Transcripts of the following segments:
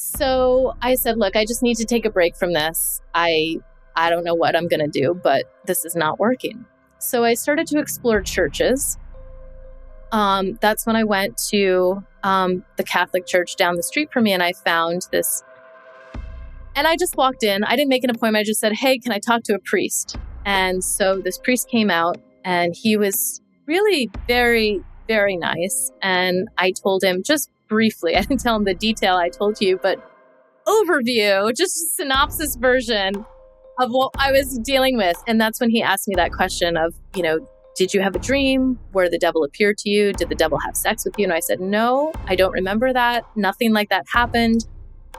So I said, look, I just need to take a break from this. I don't know what I'm going to do, but this is not working. So I started to explore churches. That's when I went to the Catholic church down the street from me, and I found this. And I just walked in. I didn't make an appointment. I just said, hey, can I talk to a priest? And so this priest came out, and he was really very, very nice. And I told him just briefly, I didn't tell him the detail I told you, but overview, just a synopsis version of what I was dealing with. And that's when he asked me that question of, did you have a dream where the devil appeared to you? Did the devil have sex with you? And I said, no, I don't remember that. Nothing like that happened.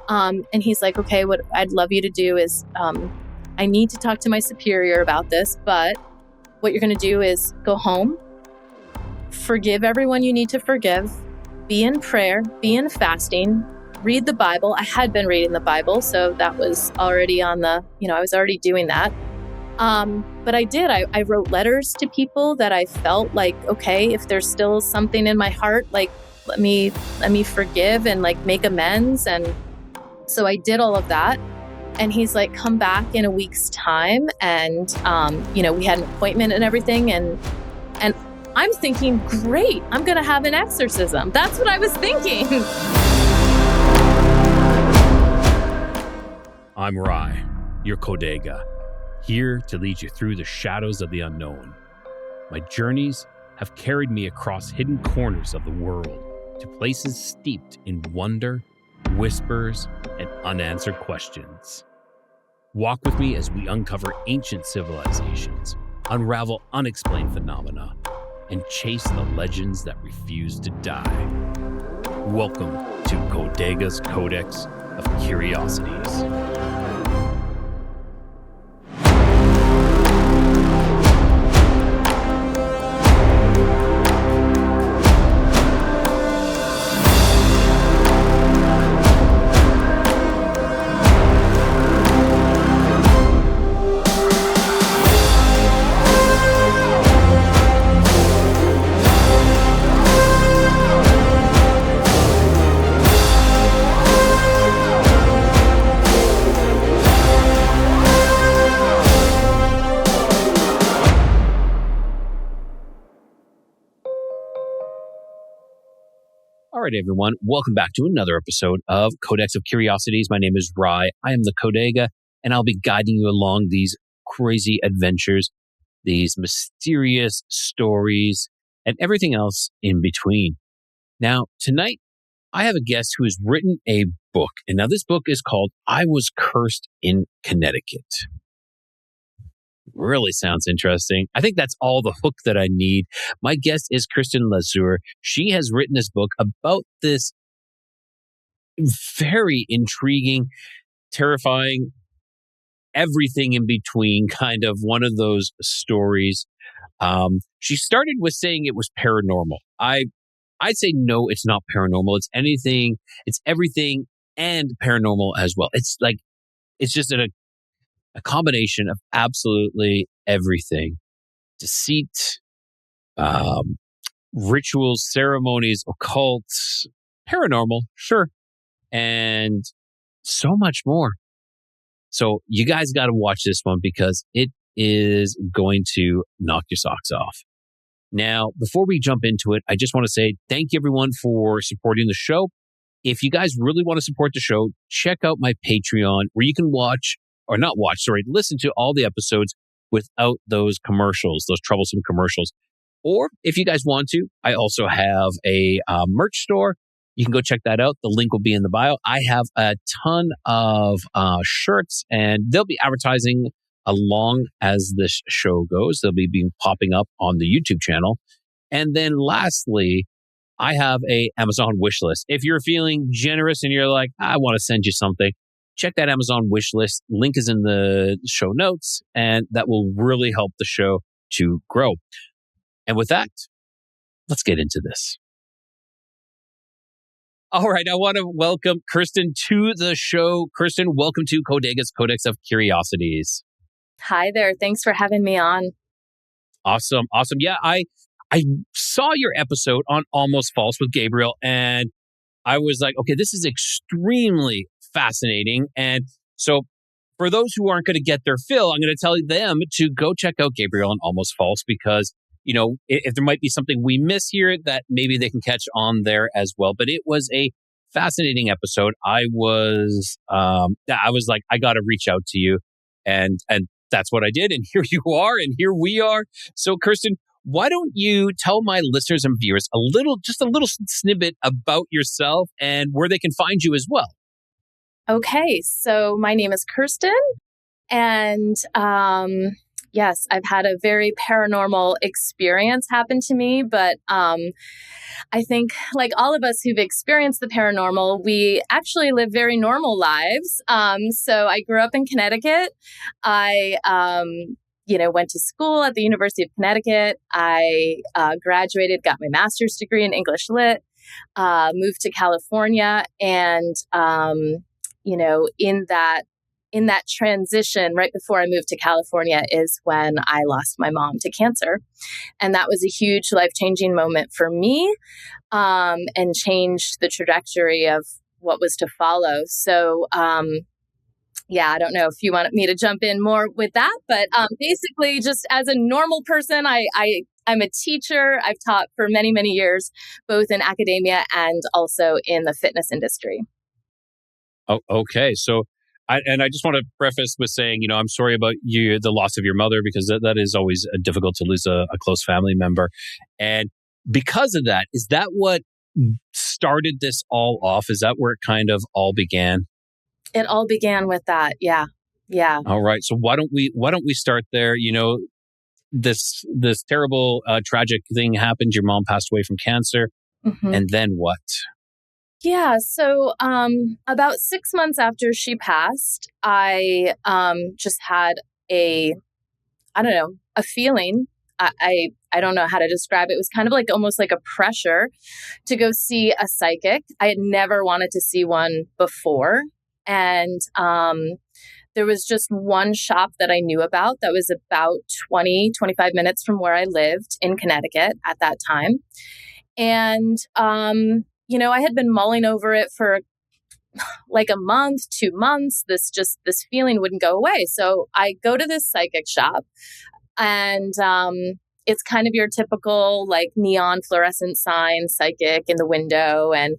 And he's like, okay, what I'd love you to do is, I need to talk to my superior about this, but what you're going to do is go home, forgive everyone you need to forgive, be in prayer, be in fasting, read the Bible. I had been reading the Bible, so that was already on the, I was already doing that. But I did. I wrote letters to people that I felt like, okay, if there's still something in my heart, like, let me forgive and like make amends. And so I did all of that. And he's like, come back in a week's time. And, we had an appointment and everything. And I'm thinking, great, I'm going to have an exorcism. That's what I was thinking. I'm Rye, your Codega, here to lead you through the shadows of the unknown. My journeys have carried me across hidden corners of the world to places steeped in wonder, whispers, and unanswered questions. Walk with me as we uncover ancient civilizations, unravel unexplained phenomena, and chase the legends that refuse to die. Welcome to Codega's Codex of Curiosities. All right, everyone. Welcome back to another episode of Codex of Curiosities. My name is Rye. I am the Codega, and I'll be guiding you along these crazy adventures, these mysterious stories, and everything else in between. Now, tonight, I have a guest who has written a book. And now this book is called I Was Cursed in Connecticut. Really sounds interesting. I think that's all the hook that I need. My guest is Kirstyn Lazur. She has written this book about this very intriguing, terrifying, everything in between kind of one of those stories. She started with saying it was paranormal. I'd say no, it's not paranormal. It's anything, it's everything and paranormal as well. It's just a combination of absolutely everything. Deceit, rituals, ceremonies, occults, paranormal, sure, and so much more. So you guys got to watch this one because it is going to knock your socks off. Now, before we jump into it, I just want to say thank you, everyone, for supporting the show. If you guys really want to support the show, check out my Patreon where you can listen to all the episodes without those commercials, those troublesome commercials. Or if you guys want to, I also have a merch store. You can go check that out. The link will be in the bio. I have a ton of shirts, and they'll be advertising along as this show goes. They'll be popping up on the YouTube channel. And then lastly, I have a Amazon wish list. If you're feeling generous and you're like, I want to send you something, check that Amazon wish list. Link is in the show notes, and that will really help the show to grow. And with that, let's get into this. All right, I want to welcome Kirstyn to the show. Kirstyn, welcome to Codega's Codex of Curiosities. Hi there. Thanks for having me on. Awesome. Yeah, I saw your episode on Almost False with Gabriel, and I was like, okay, this is extremely fascinating. And so for those who aren't going to get their fill, I'm going to tell them to go check out Gabriel and Almost False because, if there might be something we miss here that maybe they can catch on there as well. But it was a fascinating episode. I was like, I got to reach out to you. And that's what I did. And here you are. And here we are. So Kirstyn, why don't you tell my listeners and viewers just a little snippet about yourself and where they can find you as well? Okay, so my name is Kirstyn, and yes, I've had a very paranormal experience happen to me, but I think like all of us who've experienced the paranormal, we actually live very normal lives. So I grew up in Connecticut. I went to school at the University of Connecticut. I graduated, got my master's degree in English Lit, moved to California, and in that transition, right before I moved to California is when I lost my mom to cancer. And that was a huge life-changing moment for me, and changed the trajectory of what was to follow. So, I don't know if you want me to jump in more with that, but basically just as a normal person, I'm a teacher. I've taught for many, many years, both in academia and also in the fitness industry. Oh, okay. So, I just want to preface with saying, I'm sorry about the loss of your mother, because that is always difficult to lose a close family member. And because of that, is that what started this all off? Is that where it kind of all began? It all began with that. Yeah. Yeah. All right. So why don't we start there? This terrible, tragic thing happened. Your mom passed away from cancer. Mm-hmm. And then what? Yeah. So about 6 months after she passed, I just had a feeling. I don't know how to describe it. It was kind of like almost like a pressure to go see a psychic. I had never wanted to see one before. And there was just one shop that I knew about that was about 25 minutes from where I lived in Connecticut at that time. And I had been mulling over it for like a month, 2 months. This feeling wouldn't go away. So I go to this psychic shop, and it's kind of your typical like neon fluorescent sign psychic in the window. And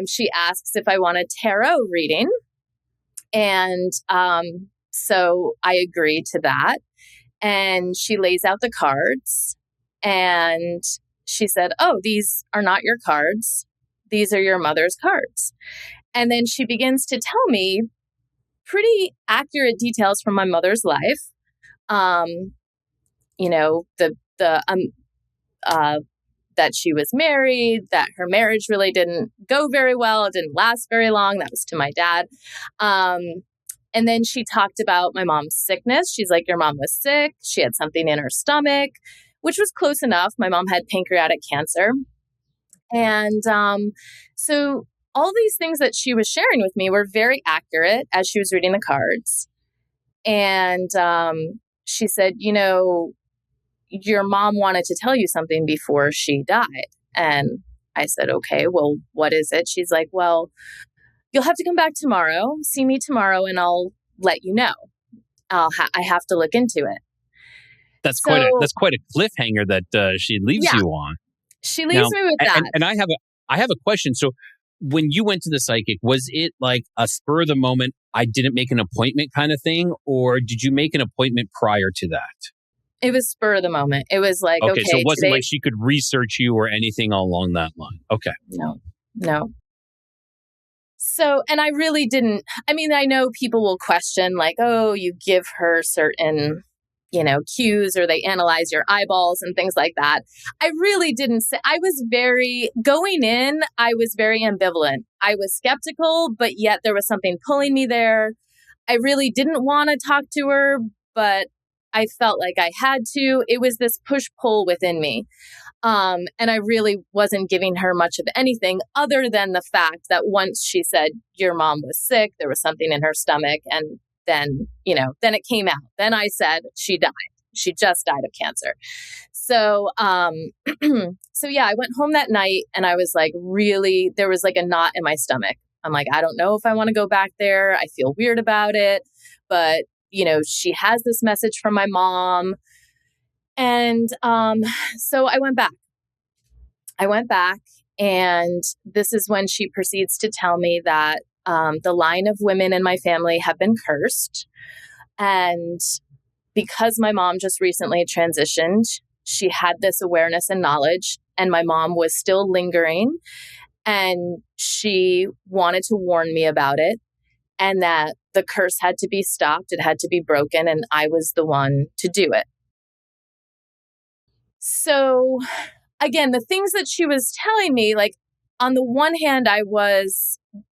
she asks if I want a tarot reading. And so I agree to that. And she lays out the cards, and she said, "Oh, these are not your cards. These are your mother's cards." And then she begins to tell me pretty accurate details from my mother's life. That she was married, that her marriage really didn't go very well. It didn't last very long. That was to my dad. And then she talked about my mom's sickness. She's like, your mom was sick. She had something in her stomach, which was close enough. My mom had pancreatic cancer. And so all these things that she was sharing with me were very accurate as she was reading the cards. And she said, your mom wanted to tell you something before she died. And I said, okay, well, what is it? She's like, well, you'll have to come back tomorrow, see me tomorrow, and I'll let you know. I have to look into it. That's quite a cliffhanger that she leaves you on. She leaves me with that. And I have a question. So when you went to the psychic, was it like a spur of the moment, I didn't make an appointment kind of thing? Or did you make an appointment prior to that? It was spur of the moment. It was like, okay, so it wasn't like she could research you or anything along that line. Okay. No. So, and I really didn't, I know people will question like, oh, you give her certain, cues, or they analyze your eyeballs and things like that. I really didn't say, going in, I was very ambivalent. I was skeptical, but yet there was something pulling me there. I really didn't want to talk to her, but I felt like I had to. It was this push-pull within me. And I really wasn't giving her much of anything other than the fact that once she said, your mom was sick, there was something in her stomach. And then, then it came out. Then I said, she died. She just died of cancer. So, I went home that night, and I was like, really, there was like a knot in my stomach. I'm like, I don't know if I want to go back there. I feel weird about it. But, she has this message from my mom. And so I went back. And this is when she proceeds to tell me that the line of women in my family have been cursed. And because my mom just recently transitioned, she had this awareness and knowledge, and my mom was still lingering. And she wanted to warn me about it, and that the curse had to be stopped. It had to be broken, and I was the one to do it. So again, the things that she was telling me, like, on the one hand,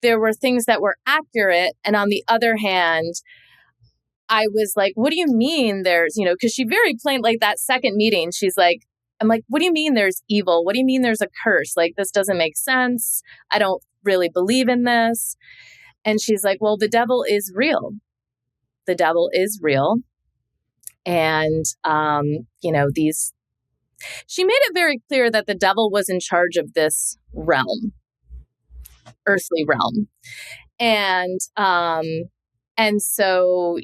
there were things that were accurate. And on the other hand, I was like, what do you mean there's, because she very plain, like that second meeting, she's like, I'm like, what do you mean there's evil? What do you mean there's a curse? Like, this doesn't make sense. I don't really believe in this. And she's like, well, the devil is real. The devil is real. And, she made it very clear that the devil was in charge of this realm, earthly realm. And so,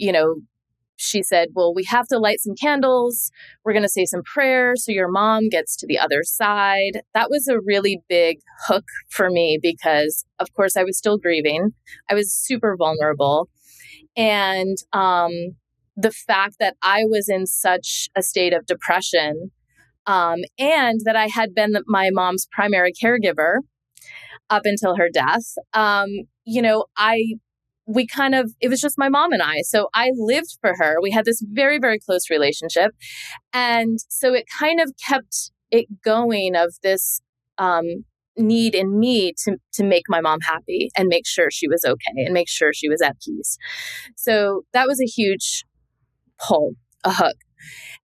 she said, well, we have to light some candles. We're going to say some prayers so your mom gets to the other side. That was a really big hook for me because, of course, I was still grieving. I was super vulnerable. And the fact that I was in such a state of depression, and that I had been my mom's primary caregiver up until her death, it was just my mom and I. So I lived for her. We had this very, very close relationship. And so it kind of kept it going of this need in me to make my mom happy and make sure she was okay and make sure she was at peace. So that was a huge pull, a hook.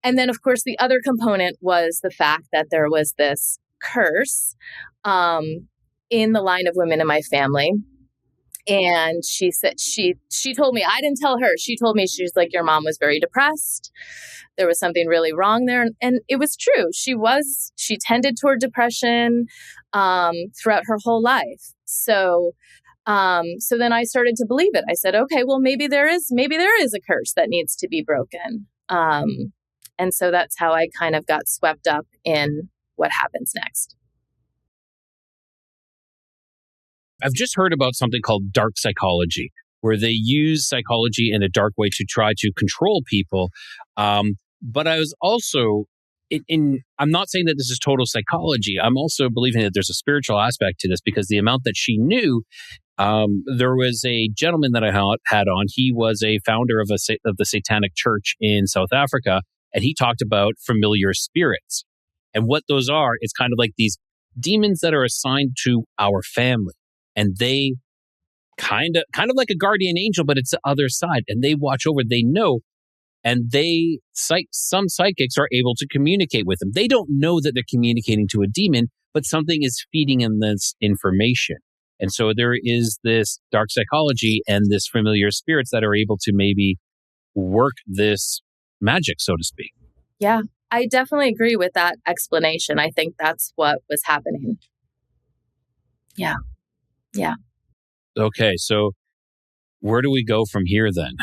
And then, of course, the other component was the fact that there was this curse in the line of women in my family. And she said, she told me, I didn't tell her. She told me, she's like, your mom was very depressed. There was something really wrong there. And it was true. She tended toward depression throughout her whole life. So then I started to believe it. I said, okay, well, maybe there is a curse that needs to be broken. And so that's how I kind of got swept up in what happens next. I've just heard about something called dark psychology, where they use psychology in a dark way to try to control people. But I was also, I'm not saying that this is total psychology. I'm also believing that there's a spiritual aspect to this because the amount that she knew, there was a gentleman that I had on. He was a founder of the Satanic Church in South Africa, and he talked about familiar spirits. And what those are, it's kind of like these demons that are assigned to our family. And they kind of like a guardian angel, but it's the other side. And they watch over, they know, and some psychics are able to communicate with them. They don't know that they're communicating to a demon, but something is feeding them this information. And so there is this dark psychology and this familiar spirits that are able to maybe work this magic, so to speak. Yeah, I definitely agree with that explanation. I think that's what was happening. Yeah. Yeah. Okay, so where do we go from here then?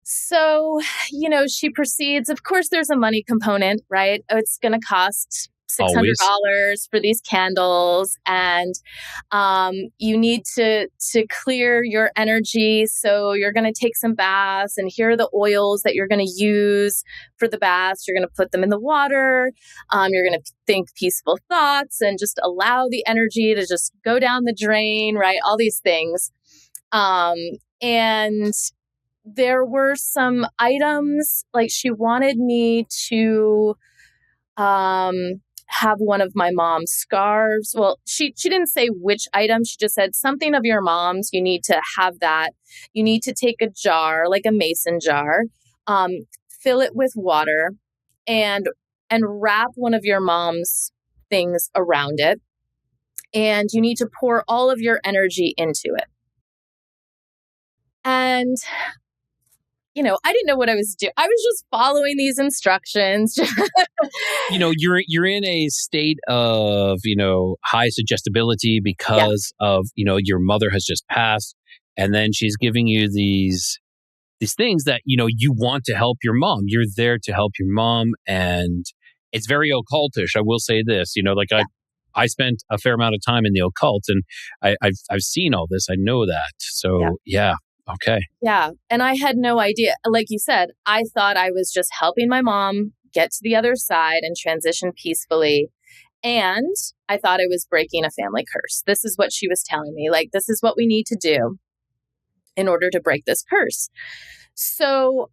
So, she proceeds. Of course, there's a money component, right? It's going to cost $600 for these candles, and you need to clear your energy. So you're going to take some baths, and here are the oils that you're going to use for the baths. You're going to put them in the water. You're going to think peaceful thoughts and just allow the energy to just go down the drain, right? All these things. And there were some items, like she wanted me to have one of my mom's scarves. Well, she didn't say which item. She just said something of your mom's. You need to have that. You need to take a jar, like a mason jar, fill it with water, and wrap one of your mom's things around it. And you need to pour all of your energy into it. And I didn't know what I was doing. I was just following these instructions. You're in a state of, high suggestibility because of, your mother has just passed. And then she's giving you these things that, you want to help your mom. You're there to help your mom. And it's very occultish. I will say this, I spent a fair amount of time in the occult, and I've seen all this. I know that. So yeah. Okay. Yeah. And I had no idea. Like you said, I thought I was just helping my mom get to the other side and transition peacefully. And I thought I was breaking a family curse. This is what she was telling me. Like, this is what we need to do in order to break this curse. So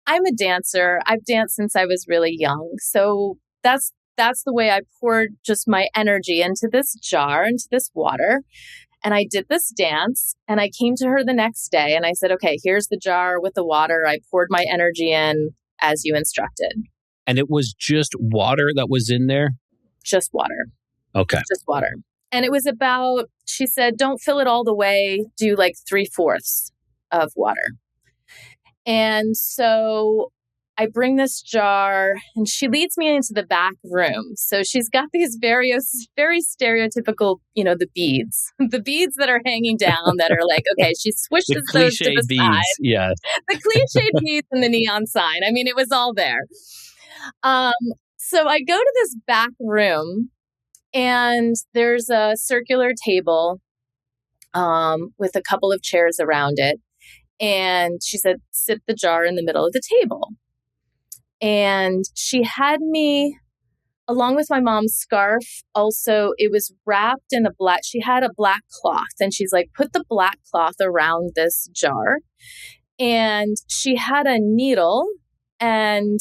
I'm a dancer. I've danced since I was really young. So that's the way I poured just my energy into this jar, into this water. And I did this dance, and I came to her the next day and I said, okay, here's the jar with the water. I poured my energy in as you instructed. And it was just water that was in there? Just water. Okay. Just water. And it was about, she said, don't fill it all the way, do like 3/4 of water. And so I bring this jar and she leads me into the back room. So she's got these very stereotypical, the beads that are hanging down that are like, okay, she swishes those to the beads, side. yeah. The cliche beads and the neon sign. I mean, it was all there. So I go to this back room and there's a circular table with a couple of chairs around it. And she said, sit the jar in the middle of the table. And she had me, along with my mom's scarf, also, it was wrapped in she had a black cloth. And she's like, put the black cloth around this jar. And she had a needle, and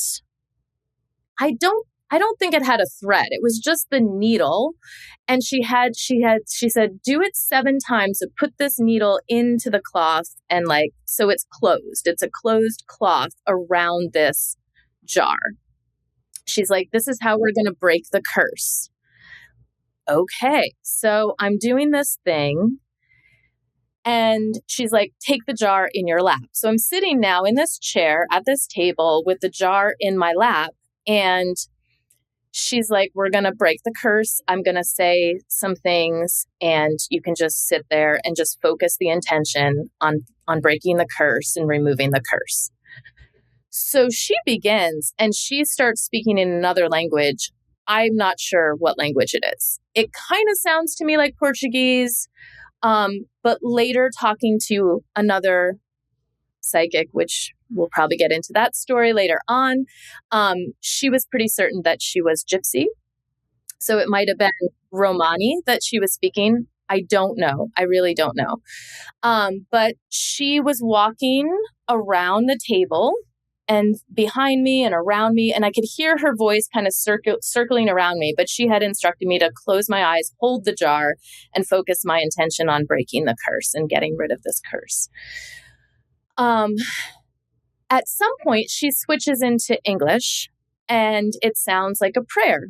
I don't think it had a thread. It was just the needle. And she said, do it 7 times. So put this needle into the cloth and so it's closed. It's a closed cloth around this jar. She's like, this is how we're going to break the curse. Okay. So I'm doing this thing. And she's like, take the jar in your lap. So I'm sitting now in this chair at this table with the jar in my lap. And she's like, we're going to break the curse. I'm going to say some things and you can just sit there and just focus the intention on breaking the curse and removing the curse. So she begins and she starts speaking in another language. I'm not sure what language it is. It kind of sounds to me like Portuguese, but later talking to another psychic, which we'll probably get into that story later on, she was pretty certain that she was Gypsy. So it might have been Romani that she was speaking. I don't know. I really don't know. But she was walking around the table and behind me and around me, and I could hear her voice kind of circling around me, but she had instructed me to close my eyes, hold the jar, and focus my intention on breaking the curse and getting rid of this curse. At some point, she switches into English, and it sounds like a prayer.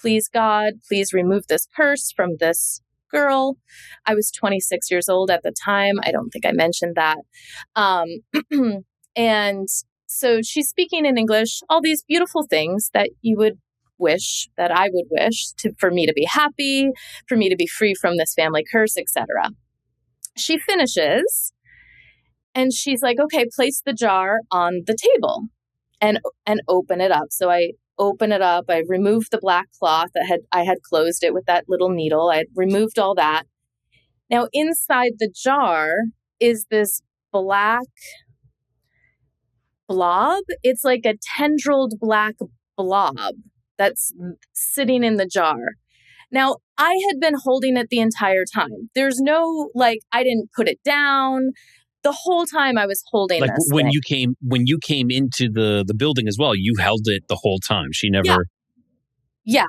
Please, God, please remove this curse from this girl. I was 26 years old at the time. I don't think I mentioned that. And so she's speaking in English, all these beautiful things that you would wish, that I would wish for me to be happy, for me to be free from this family curse, etc. She finishes and she's like, okay, place the jar on the table and open it up. So I open it up. I removed the black cloth that I had closed it with that little needle. I removed all that. Now inside the jar is this black blob. It's like a tendrilled black blob that's sitting in the jar. Now, I had been holding it the entire time. There's no, I didn't put it down. The whole time I was holding this when thing. when you came into the building as well, you held it the whole time. She never. Yeah.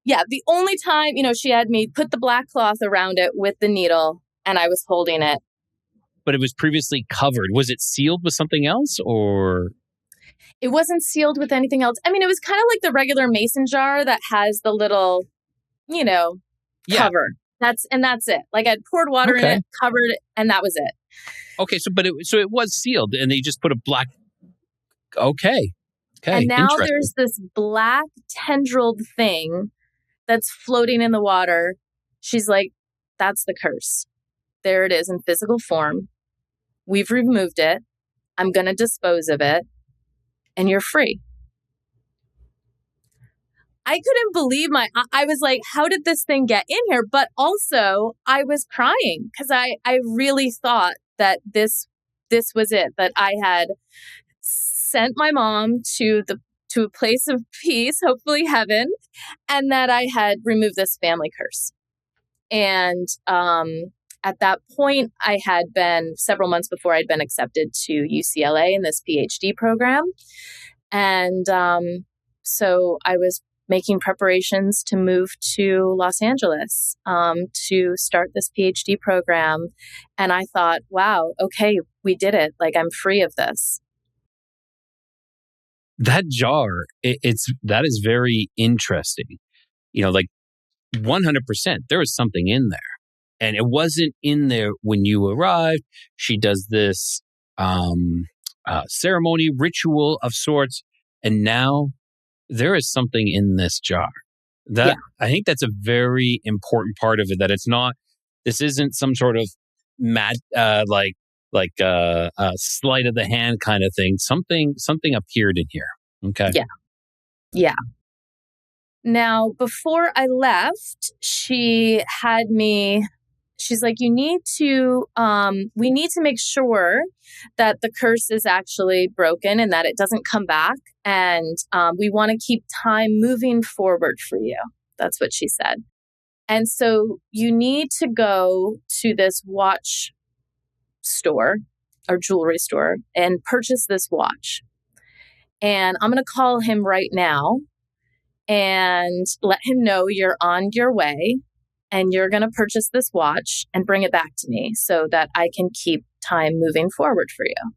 The only time, she had me put the black cloth around it with the needle and I was holding it. But it was previously covered. Was it sealed with something else or? It wasn't sealed with anything else. I mean, it was kind of like the regular mason jar that has the little, cover. That's it. I'd poured water in it, covered it, and that was it. Okay, so it was sealed, and they just put a black. Okay, And now interesting. there's this black tendrilled thing that's floating in the water. She's like, that's the curse. There it is in physical form. We've removed it. I'm going to dispose of it, and you're free. I couldn't believe I was like, how did this thing get in here? But also I was crying because I really thought that this was it, that I had sent my mom to a place of peace, hopefully heaven, and that I had removed this family curse. And at that point, I had been several months before I'd been accepted to UCLA in this PhD program. And so I was making preparations to move to Los Angeles to start this PhD program. And I thought, wow, okay, we did it. Like, I'm free of this. That jar, that is very interesting. Like 100%, there was something in there. And it wasn't in there when you arrived. She does this ceremony, ritual of sorts. And now there is something in this jar. I think that's a very important part of it, that this isn't some sort of mad, sleight of the hand kind of thing. Something appeared in here. Okay. Yeah. Now, before I left, she's like, we need to make sure that the curse is actually broken and that it doesn't come back. And we want to keep time moving forward for you. That's what she said. And so you need to go to this watch store or jewelry store and purchase this watch. And I'm going to call him right now and let him know you're on your way and you're going to purchase this watch and bring it back to me so that I can keep time moving forward for you.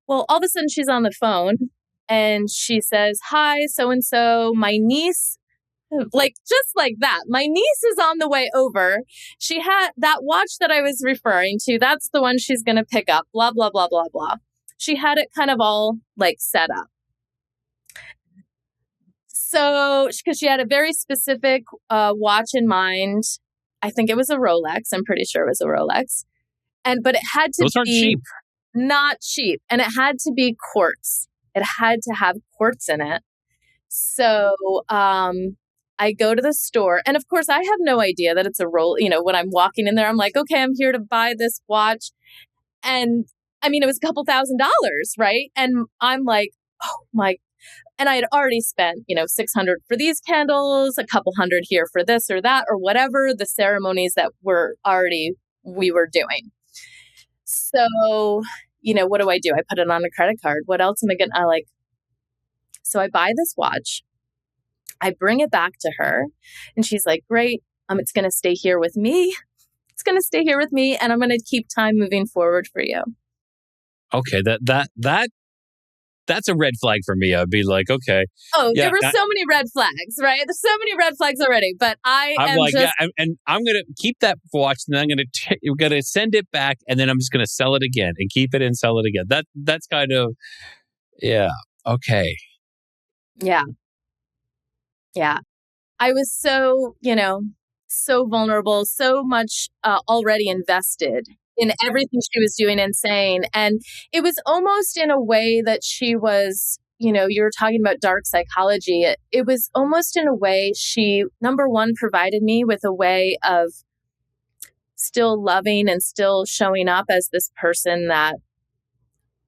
Well, all of a sudden she's on the phone and she says, hi, so-and-so, my niece, like just like that. My niece is on the way over. She had that watch that I was referring to. That's the one she's going to pick up, blah, blah, blah, blah, blah. She had it kind of all like set up. So, because she had a very specific watch in mind. I think it was a Rolex. I'm pretty sure it was a Rolex. But it had to Those aren't cheap. Not cheap. And it had to be quartz. It had to have quartz in it. So I go to the store. And of course, I have no idea that it's a when I'm walking in there, I'm like, okay, I'm here to buy this watch. And I mean, it was a couple $1,000s, right? And I'm like, oh my. And I had already spent, $600 for these candles, a couple hundred here for this or that, or whatever the ceremonies that we were doing. So, what do? I put it on a credit card. What else am I going to So I buy this watch. I bring it back to her and she's like, great. It's going to stay here with me. It's going to stay here with me. And I'm going to keep time moving forward for you. Okay. That's a red flag for me. I'd be like, okay. Oh, there were so many red flags, right? There's so many red flags already, but I'm like, and I'm going to keep that watch and then I'm going to send it back and then I'm just going to sell it again and keep it and sell it again. That's kind of, yeah. Okay. Yeah. Yeah. I was so, so vulnerable, so much already invested in everything she was doing and saying. And it was almost in a way that she was, you were talking about dark psychology. It was almost in a way she, number one, provided me with a way of still loving and still showing up as this person that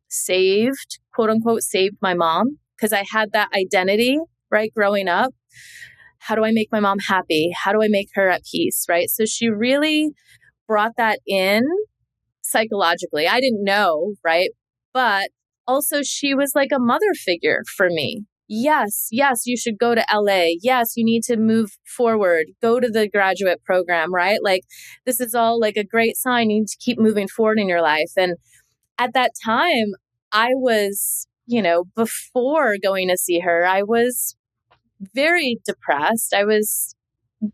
saved, quote unquote, saved my mom. Because I had that identity, right, growing up. How do I make my mom happy? How do I make her at peace, right? So she really brought that in psychologically. I didn't know, right? But also she was like a mother figure for me. Yes, you should go to LA. Yes, you need to move forward. Go to the graduate program, right? Like, this is all like a great sign. You need to keep moving forward in your life. And at that time, I was, before going to see her, I was very depressed. I was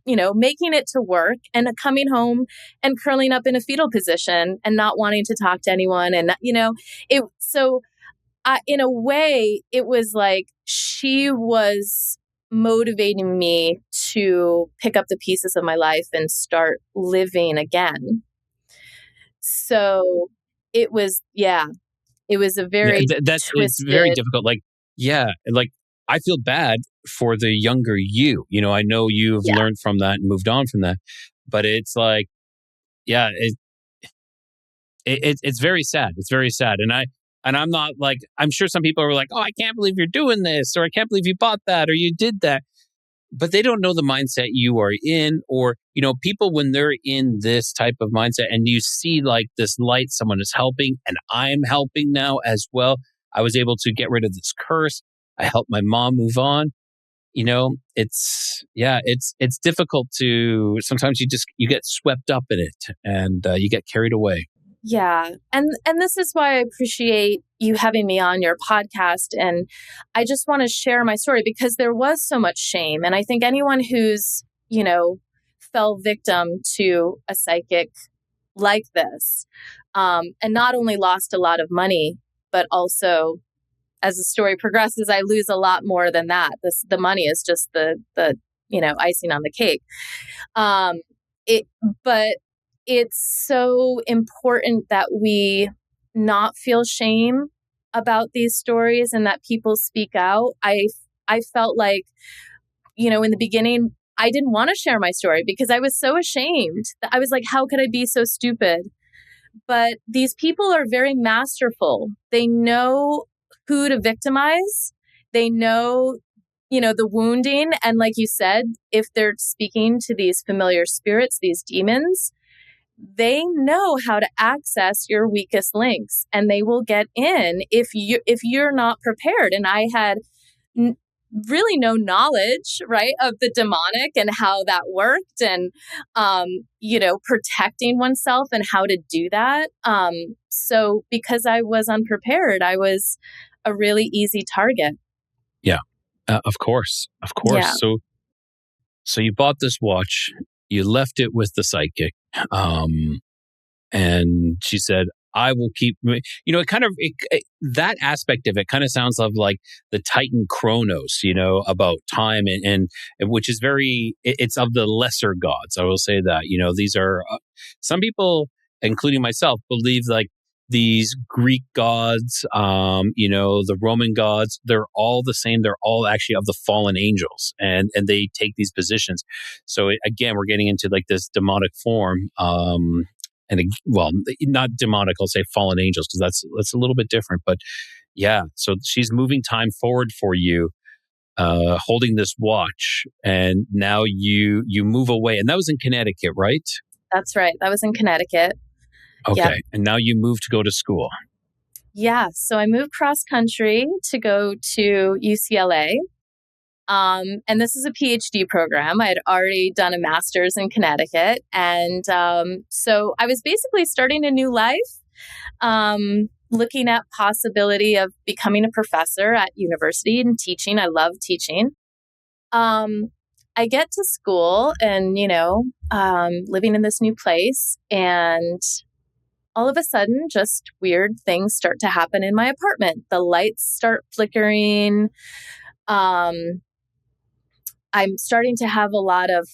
making it to work and coming home and curling up in a fetal position and not wanting to talk to anyone. And, in a way, it was like she was motivating me to pick up the pieces of my life and start living again. So it was a very that's it's twisted. very difficult. Like I feel bad for the younger you. I know you've learned from that and moved on from that, but it's like, it's very sad. It's very sad, and I'm not like, I'm sure some people are like, oh, I can't believe you're doing this, or I can't believe you bought that, or you did that. But they don't know the mindset you are in, or, people when they're in this type of mindset and you see like this light, someone is helping and I'm helping now as well. I was able to get rid of this curse. I helped my mom move on. It's difficult to, sometimes you get swept up in it and you get carried away. Yeah. And this is why I appreciate you having me on your podcast. And I just want to share my story because there was so much shame. And I think anyone who's, fell victim to a psychic like this, and not only lost a lot of money, but also as the story progresses, I lose a lot more than that. The money is just the icing on the cake. But it's so important that we not feel shame about these stories and that people speak out. I felt like, in the beginning, I didn't want to share my story because I was so ashamed. I was like, how could I be so stupid? But these people are very masterful. They know who to victimize. They know, the wounding. And like you said, if they're speaking to these familiar spirits, these demons, they know how to access your weakest links and they will get in if you're not prepared. And I had really no knowledge, right, of the demonic and how that worked and, protecting oneself and how to do that. So because I was unprepared, I was a really easy target. Yeah, of course. Yeah. So you bought this watch, you left it with the psychic. And she said, I will keep, that aspect of it kind of sounds like the Titan Chronos, about time and which is it's of the lesser gods. I will say that, these are, some people, including myself, believe like these Greek gods, the Roman gods, they're all the same. They're all actually of the fallen angels and they take these positions. So again, we're getting into like this demonic form, not demonic, I'll say fallen angels, because that's a little bit different. But yeah, so she's moving time forward for you, holding this watch, and now you move away. And that was in Connecticut, right? That's right. That was in Connecticut. Okay. Yeah. And now you moved to go to school. Yeah. So I moved cross country to go to UCLA. And this is a PhD program. I had already done a master's in Connecticut. And so I was basically starting a new life, looking at possibility of becoming a professor at university and teaching. I love teaching. I get to school and, living in this new place. And all of a sudden, just weird things start to happen in my apartment. The lights start flickering. I'm starting to have a lot of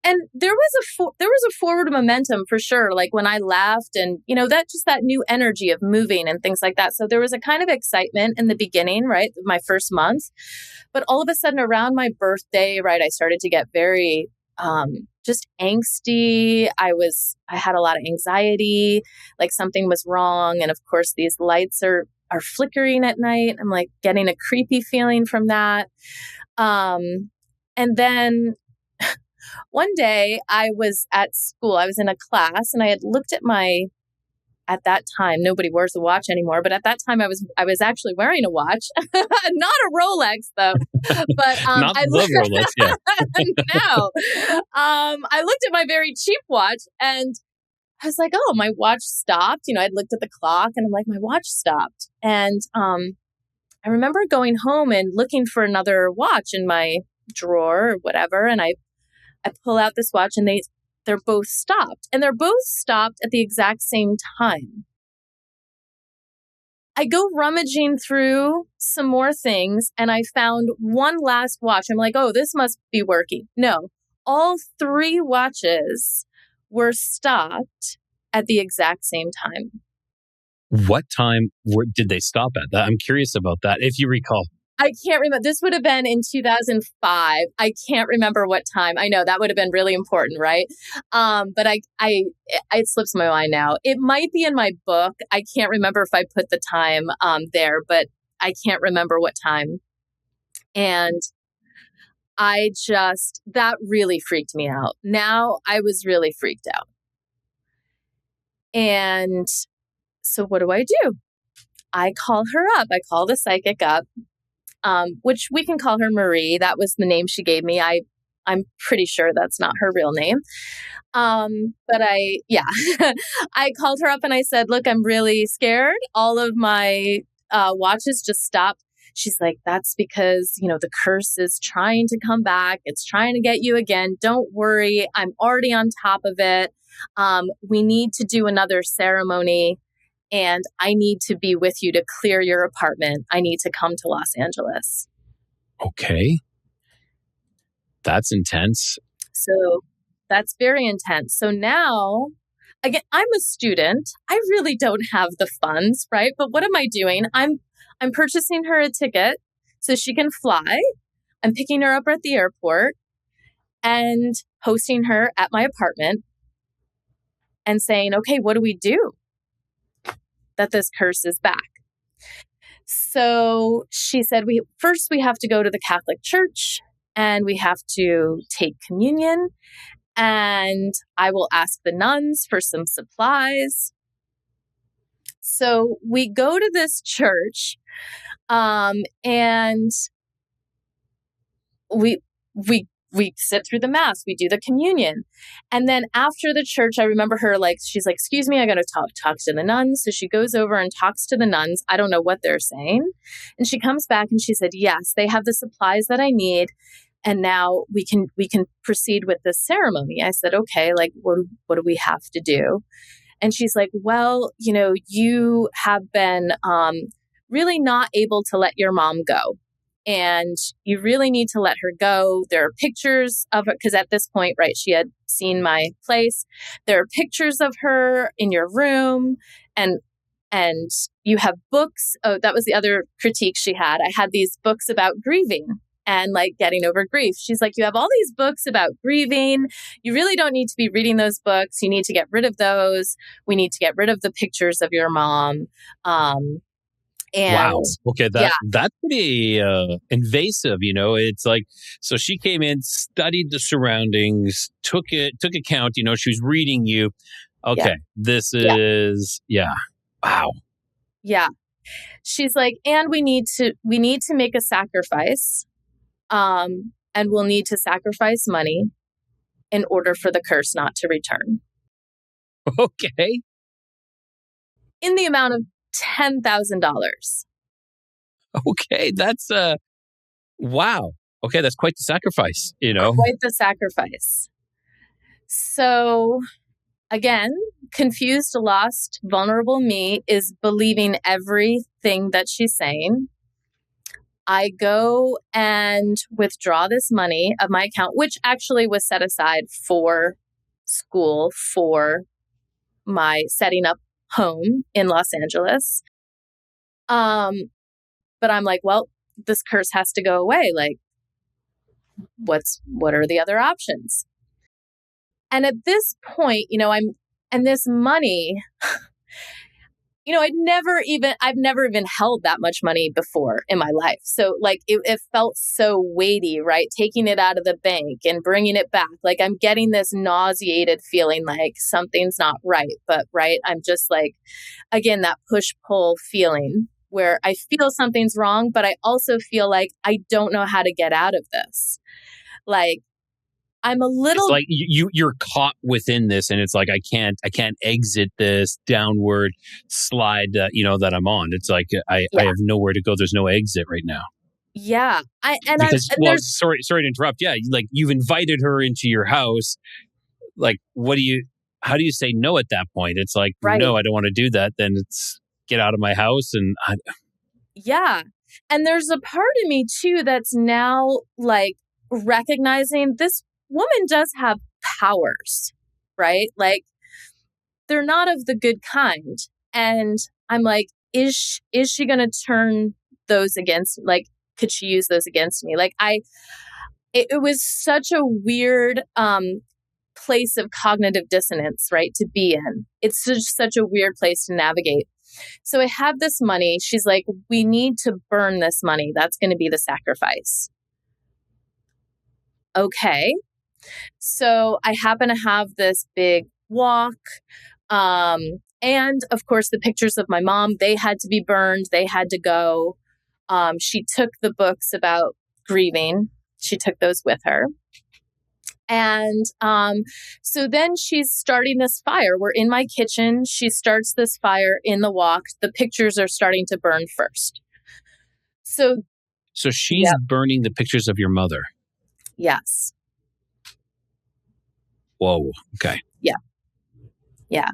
and there was a forward momentum for sure. Like when I left and, that new energy of moving and things like that. So there was a kind of excitement in the beginning, right? My first month, but all of a sudden around my birthday, right, I started to get very, just angsty. I had a lot of anxiety, like something was wrong. And of course these lights are flickering at night. I'm like getting a creepy feeling from that. And then one day I was at school, I was in a class and I had looked at at that time, nobody wears a watch anymore, but at that time I was actually wearing a watch, not a Rolex though, but, not the Rolex, yeah. No, I looked at my very cheap watch and I was like, oh, my watch stopped. I'd looked at the clock and I'm like, my watch stopped. And, I remember going home and looking for another watch in my drawer or whatever. And I I pull out this watch and they're both stopped. And they're both stopped at the exact same time. I go rummaging through some more things and I found one last watch. I'm like, oh, this must be working. No, all 3 watches were stopped at the exact same time. What time did they stop at? I'm curious about that, if you recall. I can't remember. This would have been in 2005. I can't remember what time. I know that would have been really important, right? But it slips my mind now. It might be in my book. I can't remember if I put the time there, but I can't remember what time. And that really freaked me out. Now I was really freaked out. And so what do? I call her up. I call the psychic up. Which we can call her Marie. That was the name she gave me. I'm pretty sure that's not her real name. But I called her up and I said, look, I'm really scared. All of my watches just stopped. She's like, that's because, the curse is trying to come back. It's trying to get you again. Don't worry. I'm already on top of it. We need to do another ceremony. And I need to be with you to clear your apartment. I need to come to Los Angeles. Okay. That's intense. So that's very intense. So now, again, I'm a student. I really don't have the funds, right? But what am I doing? I'm purchasing her a ticket so she can fly. I'm picking her up at the airport and hosting her at my apartment and saying, okay, what do we do that this curse is back? So she said, we have to go to the Catholic Church and we have to take communion, and I will ask the nuns for some supplies. So we go to this church, and we sit through the mass, we do the communion. And then after the church, I remember her she's like, excuse me, I got to talk to the nuns. So she goes over and talks to the nuns. I don't know what they're saying. And she comes back and she said, yes, they have the supplies that I need. And now we can proceed with this ceremony. I said, okay, what do we have to do? And she's like, well, you have been really not able to let your mom go. And you really need to let her go. There are pictures of her, because at this point, right, she had seen my place. There are pictures of her in your room, and you have books. Oh, that was the other critique she had. I had these books about grieving and getting over grief. She's like, you have all these books about grieving. You really don't need to be reading those books. You need to get rid of those. We need to get rid of the pictures of your mom. And wow. Okay, that's pretty invasive. It's like, so she came in, studied the surroundings, took account. She was reading you. Okay, this is wow. Yeah, she's like, and we need to make a sacrifice, and we'll need to sacrifice money in order for the curse not to return. Okay, in the amount of $10,000. Okay, that's wow. Okay, that's quite the sacrifice, Quite the sacrifice. So again, confused, lost, vulnerable me is believing everything that she's saying. I go and withdraw this money of my account, which actually was set aside for school, for my setting up home in Los Angeles. But I'm like, well, this curse has to go away. What are the other options? And at this point, and this money, I've never even held that much money before in my life. So it felt so weighty, right? Taking it out of the bank and bringing it back. I'm getting this nauseated feeling like something's not right. But right, I'm just again, that push-pull feeling where I feel something's wrong, but I also feel like I don't know how to get out of this. I'm a little. It's like you're caught within this, and it's like I can't exit this downward slide that I'm on. It's like I have nowhere to go. There's no exit right now. Yeah. Because, And well, there's sorry to interrupt. Yeah, like you've invited her into your house. Like, how do you say no at that point? It's like, right. no, I don't want to do that. Then it's get out of my house. And Yeah. And there's a part of me too that's now like recognizing this woman does have powers, right? Like they're not of the good kind. And I'm like, is she going to turn those against, like, could she use those against me? Like it was such a weird, place of cognitive dissonance, right? To be in. It's just such a weird place to navigate. So I have this money. She's like, we need to burn this money. That's going to be the sacrifice. Okay. So I happen to have this big walk. And of course, the pictures of my mom, they had to be burned. They had to go. She took the books about grieving. She took those with her. And so then she's starting this fire. We're in my kitchen. She starts this fire in the walk. The pictures are starting to burn first. So she's burning the pictures of your mother. Yes. Whoa. Okay. Yeah. Yeah.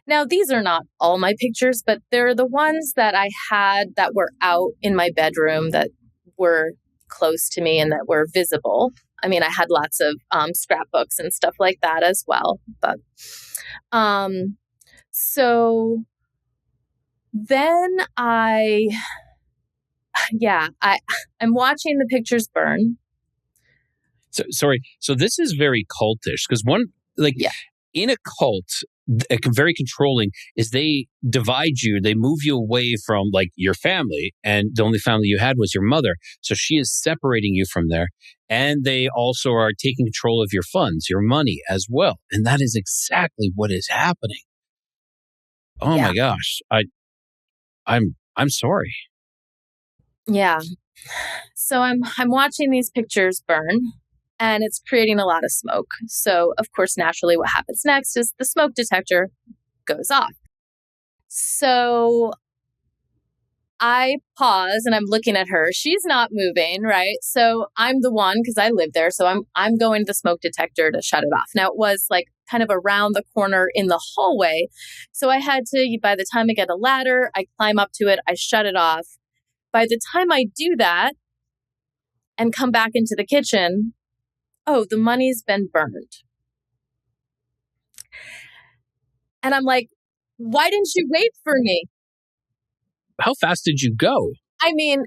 Now, these are not all my pictures, but they're the ones that I had that were out in my bedroom that were close to me and that were visible. I mean, I had lots of scrapbooks and stuff like that as well. But so then I'm watching the pictures burn. So sorry. So this is very cultish because in a cult, very controlling is they divide you. They move you away from like your family, and the only family you had was your mother. So she is separating you from there. And they also are taking control of your funds, your money as well. And that is exactly what is happening. Oh my gosh. I'm sorry. Yeah. So I'm watching these pictures burn. And it's creating a lot of smoke. So, of course, naturally, what happens next is the smoke detector goes off. So I pause and I'm looking at her. She's not moving, right? So I'm the one, because I live there. So I'm going to the smoke detector to shut it off. Now, it was like kind of around the corner in the hallway. So I had to, by the time I get a ladder, I climb up to it, I shut it off. By the time I do that and come back into the kitchen, oh, the money's been burned. And I'm like, why didn't you wait for me? How fast did you go? I mean,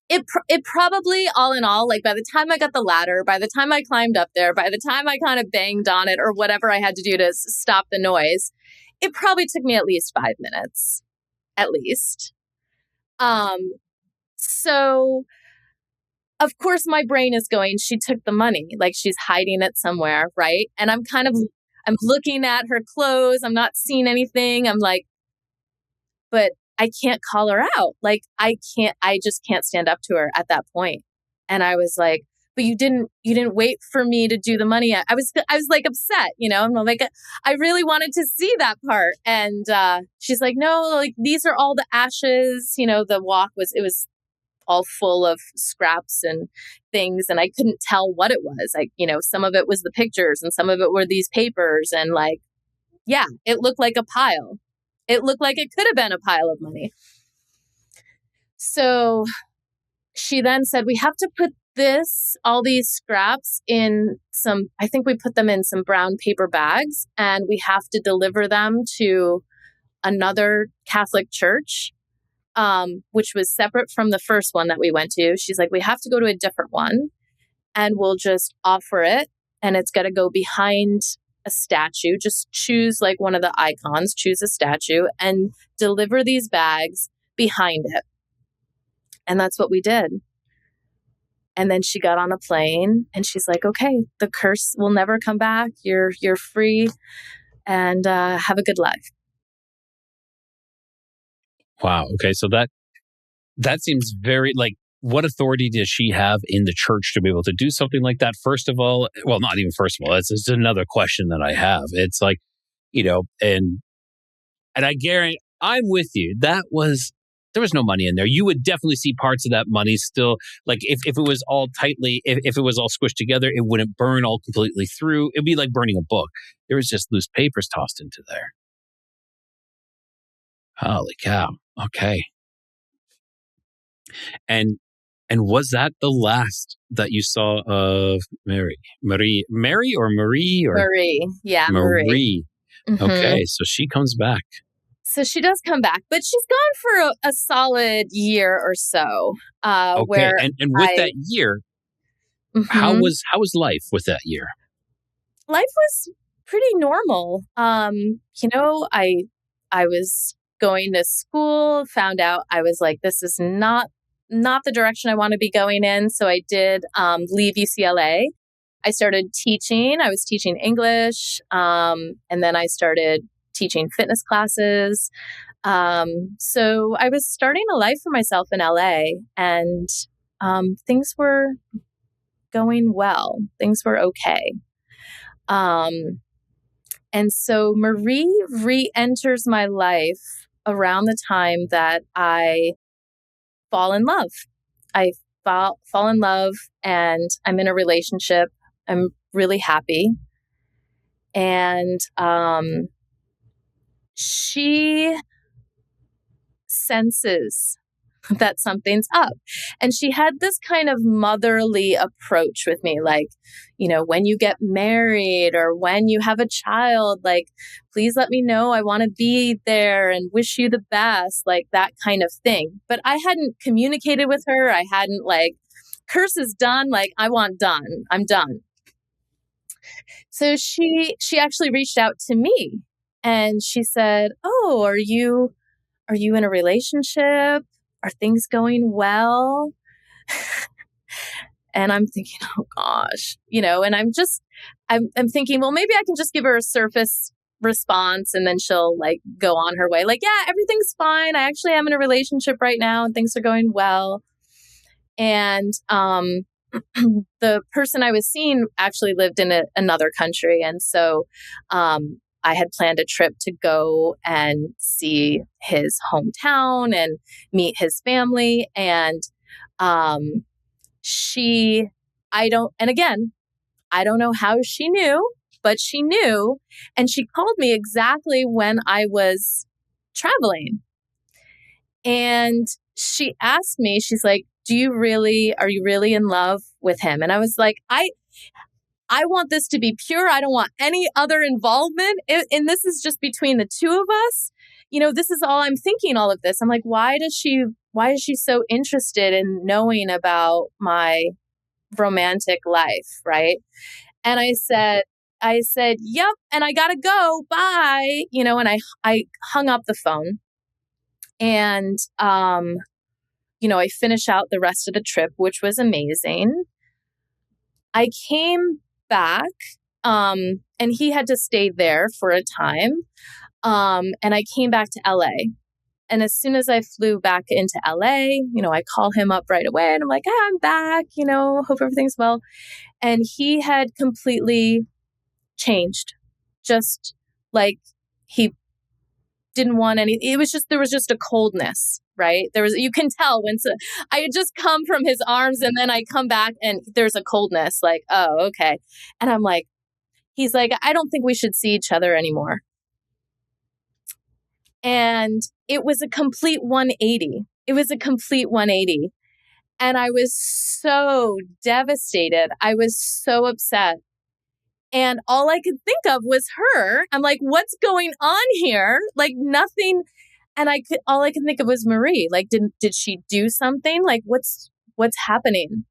it probably, all in all, like by the time I got the ladder, by the time I climbed up there, by the time I kind of banged on it or whatever I had to do to stop the noise, it probably took me at least 5 minutes, at least. So of course, my brain is going, she took the money, like she's hiding it somewhere, right? And I'm looking at her clothes. I'm not seeing anything. I'm like, but I can't call her out. Like, I just can't stand up to her at that point. And I was like, but you didn't wait for me to do the money. I was like upset, I'm like, I really wanted to see that part. And she's like, no, like these are all the ashes. The walk was all full of scraps and things. And I couldn't tell what it was. Like, some of it was the pictures and some of it were these papers. And like, yeah, it looked like a pile. It looked like it could have been a pile of money. So she then said, we have to put all these scraps in I think we put them in some brown paper bags, and we have to deliver them to another Catholic church, which was separate from the first one that we went to. She's like, we have to go to a different one, and we'll just offer it, and it's got to go behind a statue. Just choose like one of the icons, choose a statue, and deliver these bags behind it. And that's what we did. And then she got on a plane and she's like, okay, the curse will never come back. You're free, and have a good life. Wow. Okay. So that seems very like, what authority does she have in the church to be able to do something like that? First of all, well, not even first of all, it's another question that I have. It's like, and I guarantee I'm with you. That was There was no money in there. You would definitely see parts of that money still. Like if it was all tightly, if it was all squished together, it wouldn't burn all completely through. It'd be like burning a book. There was just loose papers tossed into there. Holy cow. Okay. And was that the last that you saw of Mary? Mary or Marie or Marie. Yeah, Marie. Okay, so she comes back. So she does come back, but she's gone for a solid year or so. Okay, Where and with that year, how was life with that year? Life was pretty normal. You know, I was going to school, found out I was like, this is not the direction I want to be going in. So I did leave UCLA. I started teaching. I was teaching English, and then I started teaching fitness classes. So I was starting a life for myself in LA, and things were going well. Things were okay. And so Marie re-enters my life around the time that I fall in love. I fall in love, and I'm in a relationship. I'm really happy. And she senses that something's up. And she had this kind of motherly approach with me, like, you know, when you get married or when you have a child, like, please let me know. I want to be there and wish you the best, like that kind of thing. But I hadn't communicated with her. I hadn't like, Kirst is done. Like, I want done. I'm done. So she actually reached out to me and she said, "Oh, are you in a relationship? Are things going well?" And I'm thinking, oh gosh, you know, and I'm thinking, well, maybe I can just give her a surface response and then she'll like go on her way. Like, yeah, everything's fine. I actually am in a relationship right now and things are going well. And the person I was seeing actually lived in another country. And so I had planned a trip to go and see his hometown and meet his family. And I don't know how she knew, but she knew. And she called me exactly when I was traveling. And she asked me, she's like, are you really in love with him? And I was like, I want this to be pure. I don't want any other involvement. And this is just between the two of us. You know, this is all I'm thinking, all of this. I'm like, why is she so interested in knowing about my romantic life? Right. And I said, yep. And I got to go. Bye. You know, and I hung up the phone and, you know, I finish out the rest of the trip, which was amazing. I came back, and he had to stay there for a time. And I came back to LA. And as soon as I flew back into LA, you know, I call him up right away and I'm like, I'm back, you know, hope everything's well. And he had completely changed. Just like he didn't want any, there was just a coldness, right? You can tell I had just come from his arms and then I come back and there's a coldness like, oh, okay. And I'm like, he's like, I don't think we should see each other anymore. And it was a complete 180. And I was so devastated. I was so upset. And all I could think of was her. I'm like, what's going on here? Like nothing. And all I could think of was Marie. Like, did she do something? Like, what's happening?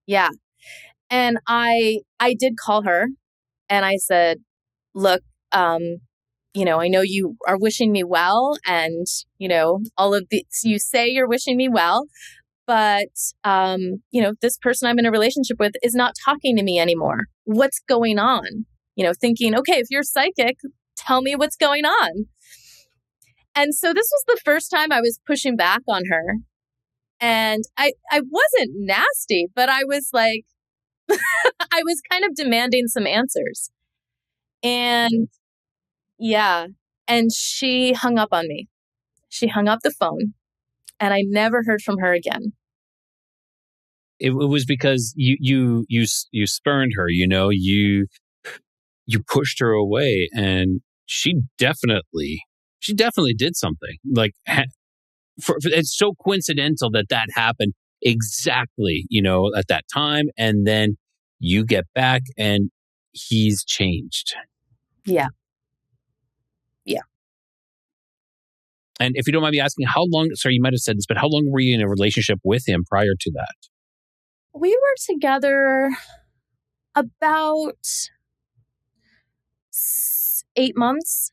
Yeah. And I did call her and I said, look, you know, I know you are wishing me well and, you know, all of these, you say you're wishing me well, but, you know, this person I'm in a relationship with is not talking to me anymore. What's going on? You know, thinking, okay, if you're psychic, tell me what's going on. And so this was the first time I was pushing back on her. And I wasn't nasty, but I was like, I was kind of demanding some answers. And yeah. And she hung up on me. She hung up the phone and I never heard from her again. It was because you spurned her, you pushed her away, and she definitely did something. Like, it's so coincidental that happened exactly, at that time, and then you get back and he's changed. Yeah. Yeah. And if you don't mind me asking, how long, sorry, you might have said this, but how long were you in a relationship with him prior to that? We were together about 8 months.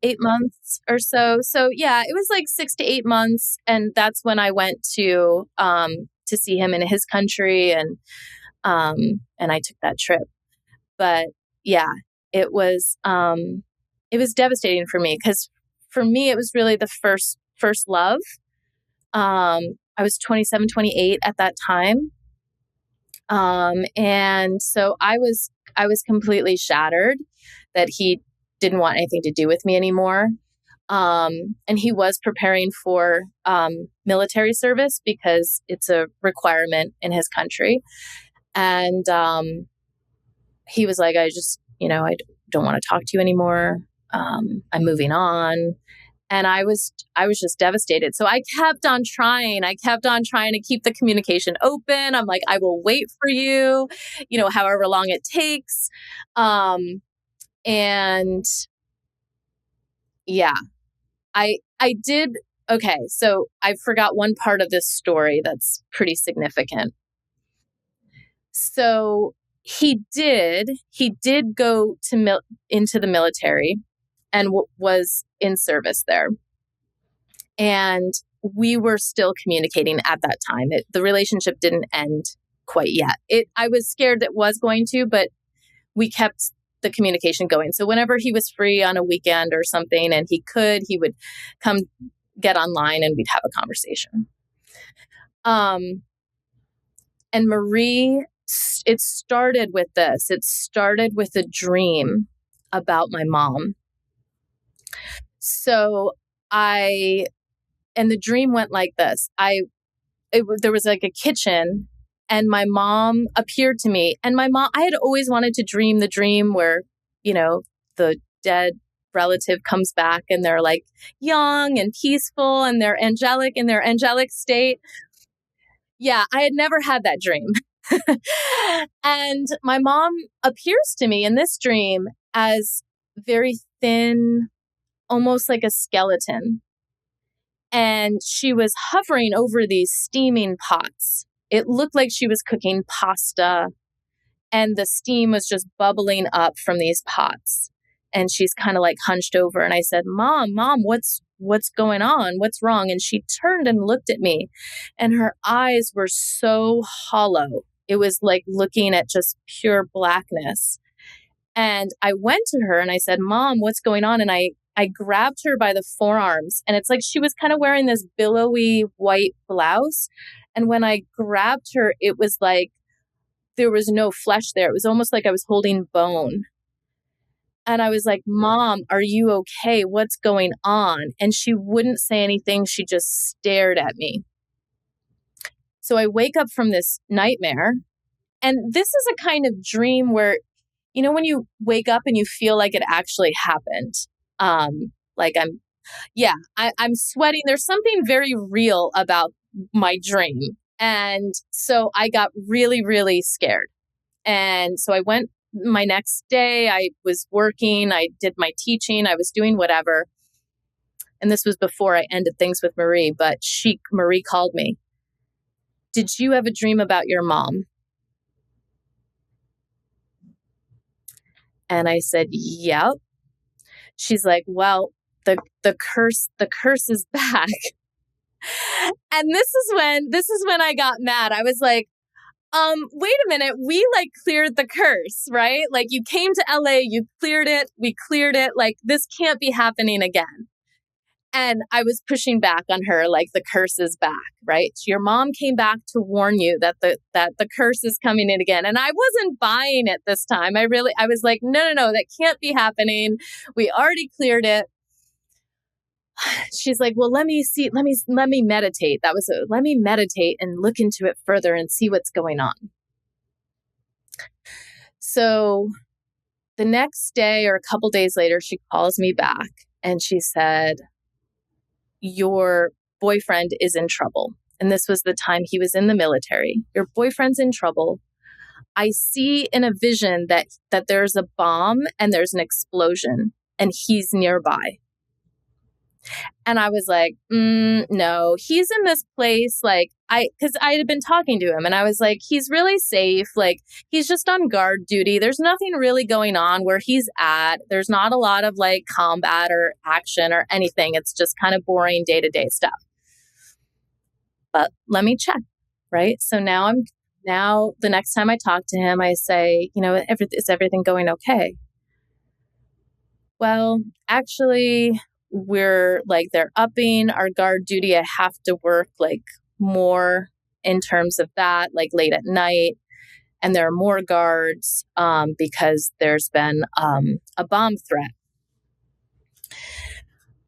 8 months or so. So yeah, it was like 6 to 8 months. And that's when I went to see him in his country, and I took that trip. But yeah, it was devastating for me, because for me, it was really the first love. I was 27, 28 at that time. And so I was completely shattered that he didn't want anything to do with me anymore. And he was preparing for military service because it's a requirement in his country. And he was like, I don't want to talk to you anymore. I'm moving on. And I was just devastated. So I kept on trying. To keep the communication open. I'm like, I will wait for you, however long it takes. And yeah, I did. Okay. So I forgot one part of this story that's pretty significant. So he did go into the military and was in service there. And we were still communicating at that time. The relationship didn't end quite yet. I was scared it was going to, but we kept the communication going. So whenever he was free on a weekend or something and he would come get online and we'd have a conversation. And Marie, it started with this. It started with a dream about my mom. So and the dream went like this. There was like a kitchen, and my mom appeared to me. And I had always wanted to dream the dream where, the dead relative comes back and they're like young and peaceful and they're angelic in their angelic state. Yeah, I had never had that dream. And my mom appears to me in this dream as very thin, almost like a skeleton. And she was hovering over these steaming pots. It looked like she was cooking pasta, and the steam was just bubbling up from these pots. And she's kind of like hunched over. And I said, Mom, what's going on? What's wrong? And she turned and looked at me, and her eyes were so hollow. It was like looking at just pure blackness. And I went to her and I said, Mom, what's going on? And I grabbed her by the forearms, and it's like she was kind of wearing this billowy white blouse. And when I grabbed her, it was like there was no flesh there. It was almost like I was holding bone. And I was like, Mom, are you okay? What's going on? And she wouldn't say anything. She just stared at me. So I wake up from this nightmare. And this is a kind of dream where, when you wake up and you feel like it actually happened. Like I'm sweating. There's something very real about my dream. And so I got really, really scared. And so I went my next day. I was working. I did my teaching. I was doing whatever. And this was before I ended things with Marie, but Marie called me. Did you have a dream about your mom? And I said, yep. She's like, well, the curse is back. And this is when I got mad. I was like, wait a minute, we like cleared the curse, right? Like, you came to LA, you cleared it, we cleared it. Like, this can't be happening again. And I was pushing back on her, like, the curse is back, right? Your mom came back to warn you that the curse is coming in again. And I wasn't buying it this time. I was like, no, that can't be happening. We already cleared it. she's like, well, let me meditate. Let me meditate and look into it further and see what's going on. So the next day or a couple days later, she calls me back and she said, your boyfriend is in trouble. And this was the time he was in the military. Your boyfriend's in trouble. I see in a vision that there's a bomb and there's an explosion and he's nearby. And I was like, no, he's in this place. Like because I had been talking to him and I was like, he's really safe. Like he's just on guard duty. There's nothing really going on where he's at. There's not a lot of like combat or action or anything. It's just kind of boring day-to-day stuff. But let me check. Right. So now the next time I talk to him, I say, is everything going okay? Well, actually, we're like, they're upping our guard duty. I have to work like more in terms of that, like late at night. And there are more guards because there's been a bomb threat.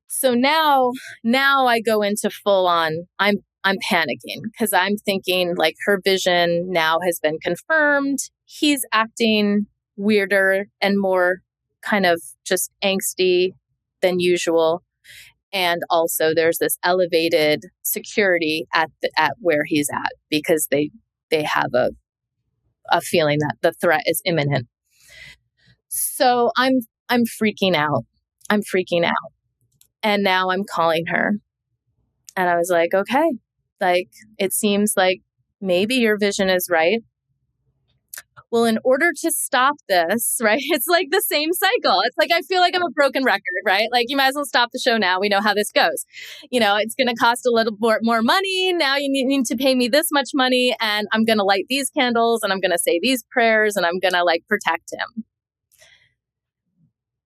So now I go into full on, I'm panicking because I'm thinking like her vision now has been confirmed. He's acting weirder and more kind of just angsty than usual. And also there's this elevated security at where he's at because they have a feeling that the threat is imminent. So I'm freaking out. And now I'm calling her. And I was like, okay, like it seems like maybe your vision is right. Well, in order to stop this, right, it's like the same cycle. It's like, I feel like I'm a broken record, right? Like you might as well stop the show now. We know how this goes. It's going to cost a little more money. Now you need to pay me this much money and I'm going to light these candles and I'm going to say these prayers and I'm going to like protect him.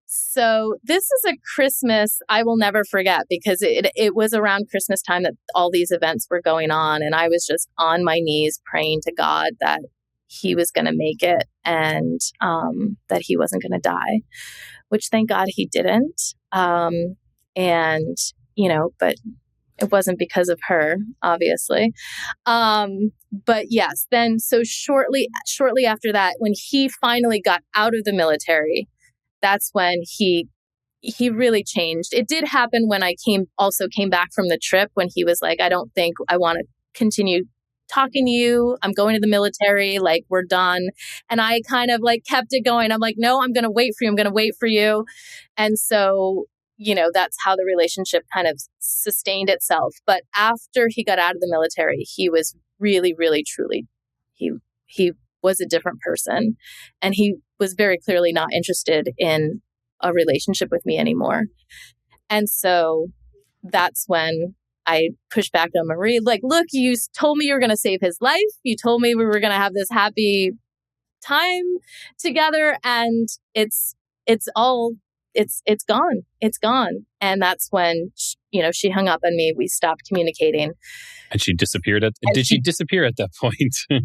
So this is a Christmas I will never forget because it was around Christmas time that all these events were going on. And I was just on my knees praying to God that he was going to make it and that he wasn't going to die, which thank God he didn't. But it wasn't because of her, obviously. But yes, then so shortly after that, when he finally got out of the military, that's when he really changed. It did happen when I came back from the trip when he was like, I don't think I want to continue talking to you. I'm going to the military. Like, we're done. And I kind of like kept it going. I'm like, no, I'm going to wait for you. I'm going to wait for you. And so, that's how the relationship kind of sustained itself. But after he got out of the military, he was really, really, truly, he was a different person. And he was very clearly not interested in a relationship with me anymore. And so that's when I pushed back on Marie, like, look, you told me you were going to save his life. You told me we were going to have this happy time together. And it's gone. It's gone. And that's when, she hung up on me. We stopped communicating. And she disappeared. Did she disappear at that point?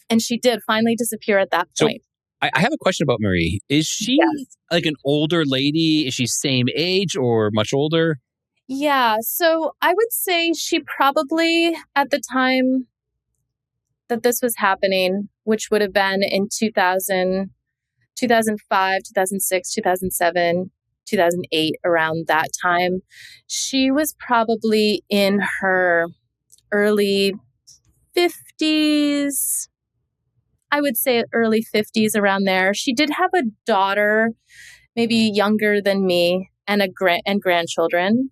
And she did finally disappear at that point. So I have a question about Marie. Is she like an older lady? Is she same age or much older? Yeah. So I would say she probably, at the time that this was happening, which would have been in 2000, 2005, 2006, 2007, 2008, around that time, she was probably in her early 50s. I would say early 50s, around there. She did have a daughter, maybe younger than me, and grandchildren.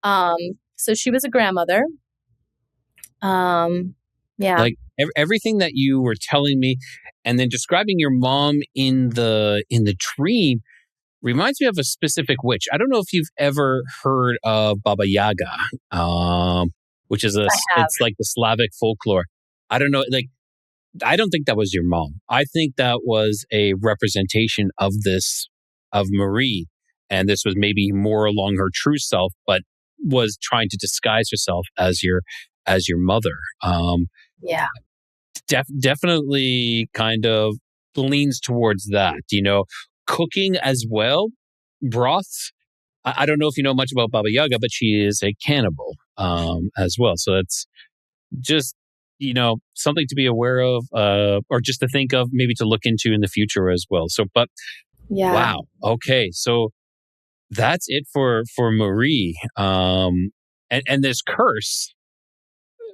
So she was a grandmother. Yeah. Like everything that you were telling me, and then describing your mom in the dream reminds me of a specific witch. I don't know if you've ever heard of Baba Yaga, which is it's like the Slavic folklore. I don't know, like, I don't think that was your mom. I think that was a representation of Marie. And this was maybe more along her true self, but was trying to disguise herself as your mother. Yeah. Definitely kind of leans towards that, cooking as well, broths. I don't know if you know much about Baba Yaga, but she is a cannibal as well. So that's just, something to be aware of, or just to think of, maybe to look into in the future as well. So, but Yeah. wow. Okay. So that's it for Marie. And this curse,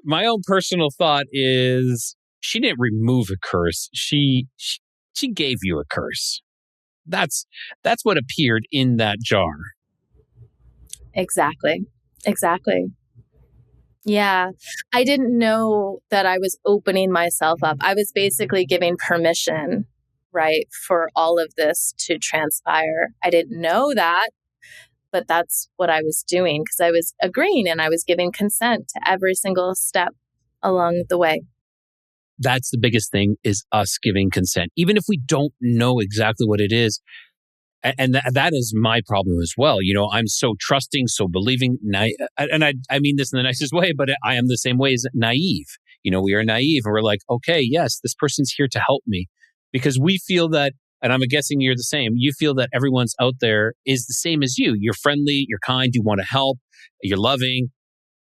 my own personal thought is she didn't remove a curse. She gave you a curse. That's what appeared in that jar. Exactly. Exactly. Yeah. I didn't know that I was opening myself up. I was basically giving permission, right, for all of this to transpire. I didn't know that, but that's what I was doing because I was agreeing and I was giving consent to every single step along the way. That's the biggest thing, is us giving consent. Even if we don't know exactly what it is, and that is my problem as well. I'm so trusting, so believing, and I mean this in the nicest way, but I am the same way as naive. We are naive, and we're like, okay, yes, this person's here to help me, because we feel that, and I'm guessing you're the same. You feel that everyone's out there is the same as you. You're friendly, you're kind, you want to help, you're loving,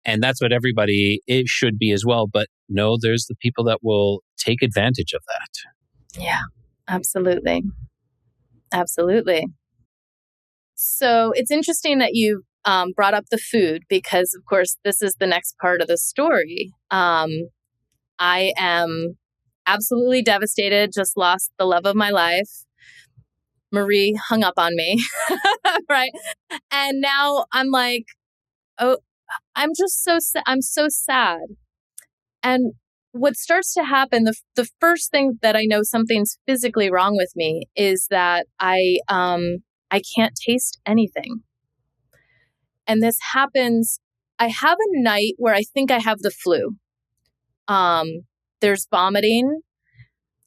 and that's what everybody it should be as well. But no, there's the people that will take advantage of that. Yeah, absolutely. Absolutely. So it's interesting that you brought up the food because, of course, this is the next part of the story. I am absolutely devastated, just lost the love of my life. Marie hung up on me, right? And now I'm like, oh, I'm just I'm so sad. And what starts to happen, the first thing that I know something's physically wrong with me is that I can't taste anything. And this happens, I have a night where I think I have the flu. There's vomiting.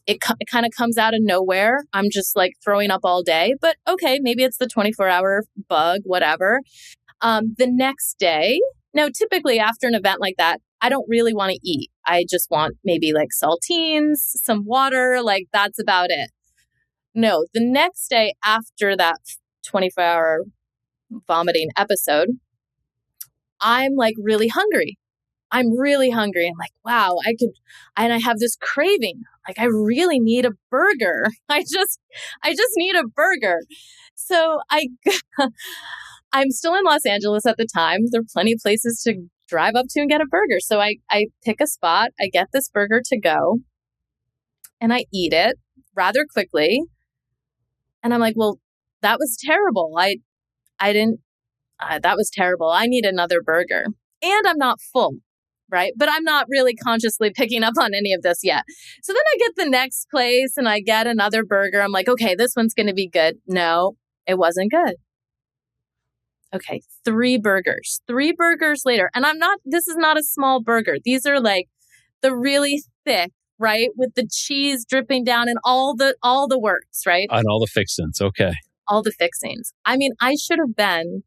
It kind of comes out of nowhere. I'm just like throwing up all day, but okay, maybe it's the 24-hour bug, whatever. The next day, now typically after an event like that, I don't really want to eat. I just want maybe like saltines, some water, like that's about it. No, the next day after that 24-hour vomiting episode, I'm like really hungry. I'm really hungry. I'm like, wow, and I have this craving. Like, I really need a burger. I just need a burger. So I'm still in Los Angeles at the time. There are plenty of places to drive up to and get a burger. So I pick a spot. I get this burger to go and I eat it rather quickly. And I'm like, well, that was terrible. I didn't, that was terrible. I need another burger. And I'm not full. Right. But I'm not really consciously picking up on any of this yet. So then I get the next place and I get another burger. I'm like, okay, this one's going to be good. No, it wasn't good. Okay, 3 burgers later. And this is not a small burger. These are like the really thick, right? With the cheese dripping down and all the works, right? On all the fixins. Okay. All the fixings. I mean, I should have been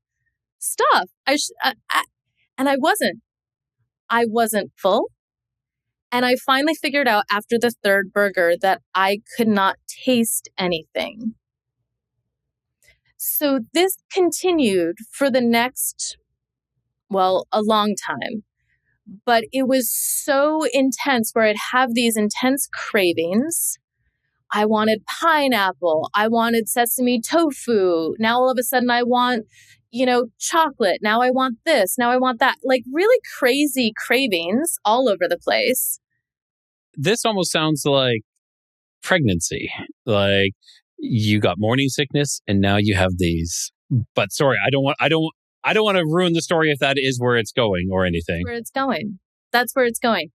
stuffed. And I wasn't. I wasn't full. And I finally figured out after the 3rd burger that I could not taste anything. So this continued for the next, a long time. But it was so intense where I'd have these intense cravings. I wanted pineapple. I wanted sesame tofu. Now all of a sudden I want chocolate. Now I want this. Now I want that. Like really crazy cravings all over the place. This almost sounds like pregnancy. Like you got morning sickness and now you have these. But sorry, I don't want to ruin the story if that is where it's going or anything. That's where it's going.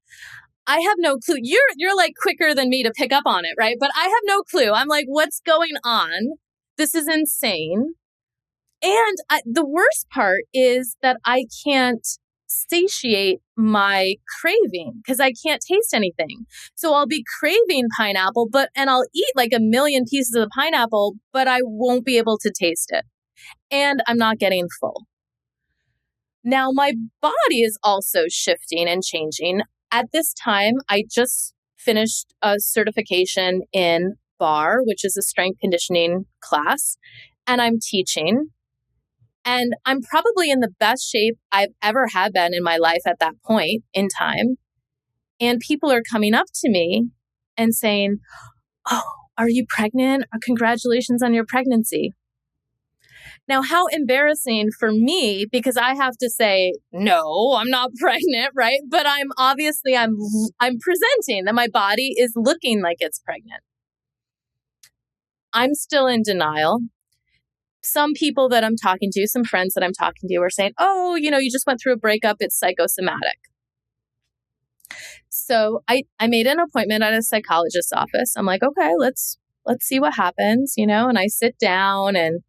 I have no clue. You're like quicker than me to pick up on it, right? But I have no clue. I'm like, what's going on? This is insane. And the worst part is that I can't satiate my craving because I can't taste anything. So I'll be craving pineapple, and I'll eat like a million pieces of pineapple, but I won't be able to taste it. And I'm not getting full. Now my body is also shifting and changing. At this time, I just finished a certification in BAR, which is a strength conditioning class, and I'm teaching. And I'm probably in the best shape I've ever had been in my life at that point in time. And people are coming up to me and saying, "Oh, are you pregnant? Congratulations on your pregnancy." Now, how embarrassing for me, because I have to say, no, I'm not pregnant, right? But I'm presenting that my body is looking like it's pregnant. I'm still in denial. Some people that I'm talking to, some friends that I'm talking to are saying, "Oh, you just went through a breakup. It's psychosomatic." So I made an appointment at a psychologist's office. I'm like, okay, let's see what happens, and I sit down and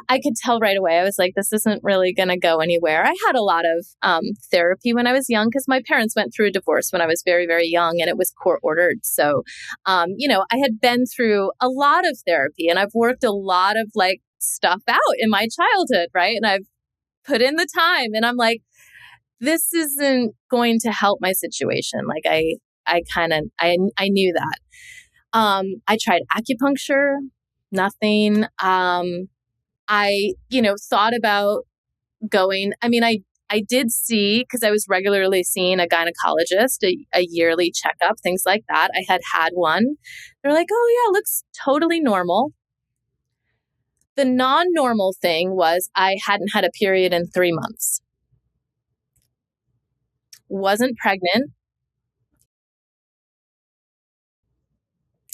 I could tell right away. I was like, this isn't really going to go anywhere. I had a lot of therapy when I was young because my parents went through a divorce when I was very, very young and it was court ordered. So, I had been through a lot of therapy and I've worked a lot of like stuff out in my childhood, right? And I've put in the time and I'm like, this isn't going to help my situation. Like I knew that. I tried acupuncture, nothing. I, thought about going. I mean, I did see, because I was regularly seeing a gynecologist, a yearly checkup, things like that. I had one. They're like, oh yeah, looks totally normal. The non-normal thing was I hadn't had a period in 3 months. Wasn't pregnant.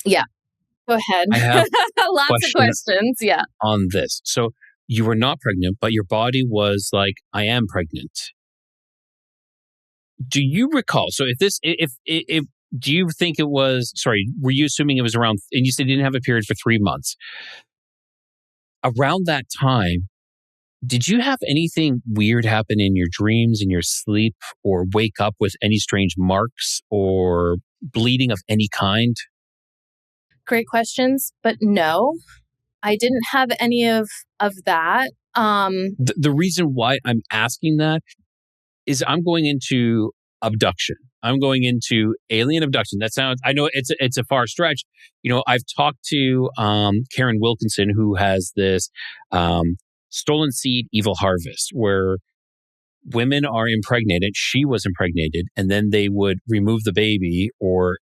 Yeah. Go ahead. I have Lots of question questions. Yeah. on this. So you were not pregnant, but your body was like, I am pregnant. Do you recall? So if do you think it was, sorry, were you assuming it was around, and you said you didn't have a period for 3 months. Around that time, did you have anything weird happen in your dreams, in your sleep, or wake up with any strange marks or bleeding of any kind? Great questions, but no, I didn't have any of that. The reason why I'm asking that is I'm going into abduction. I'm going into alien abduction. That sounds, I know it's a far stretch. I've talked to Karen Wilkinson, who has this stolen seed evil harvest, where women are impregnated. She was impregnated, and then they would remove the baby,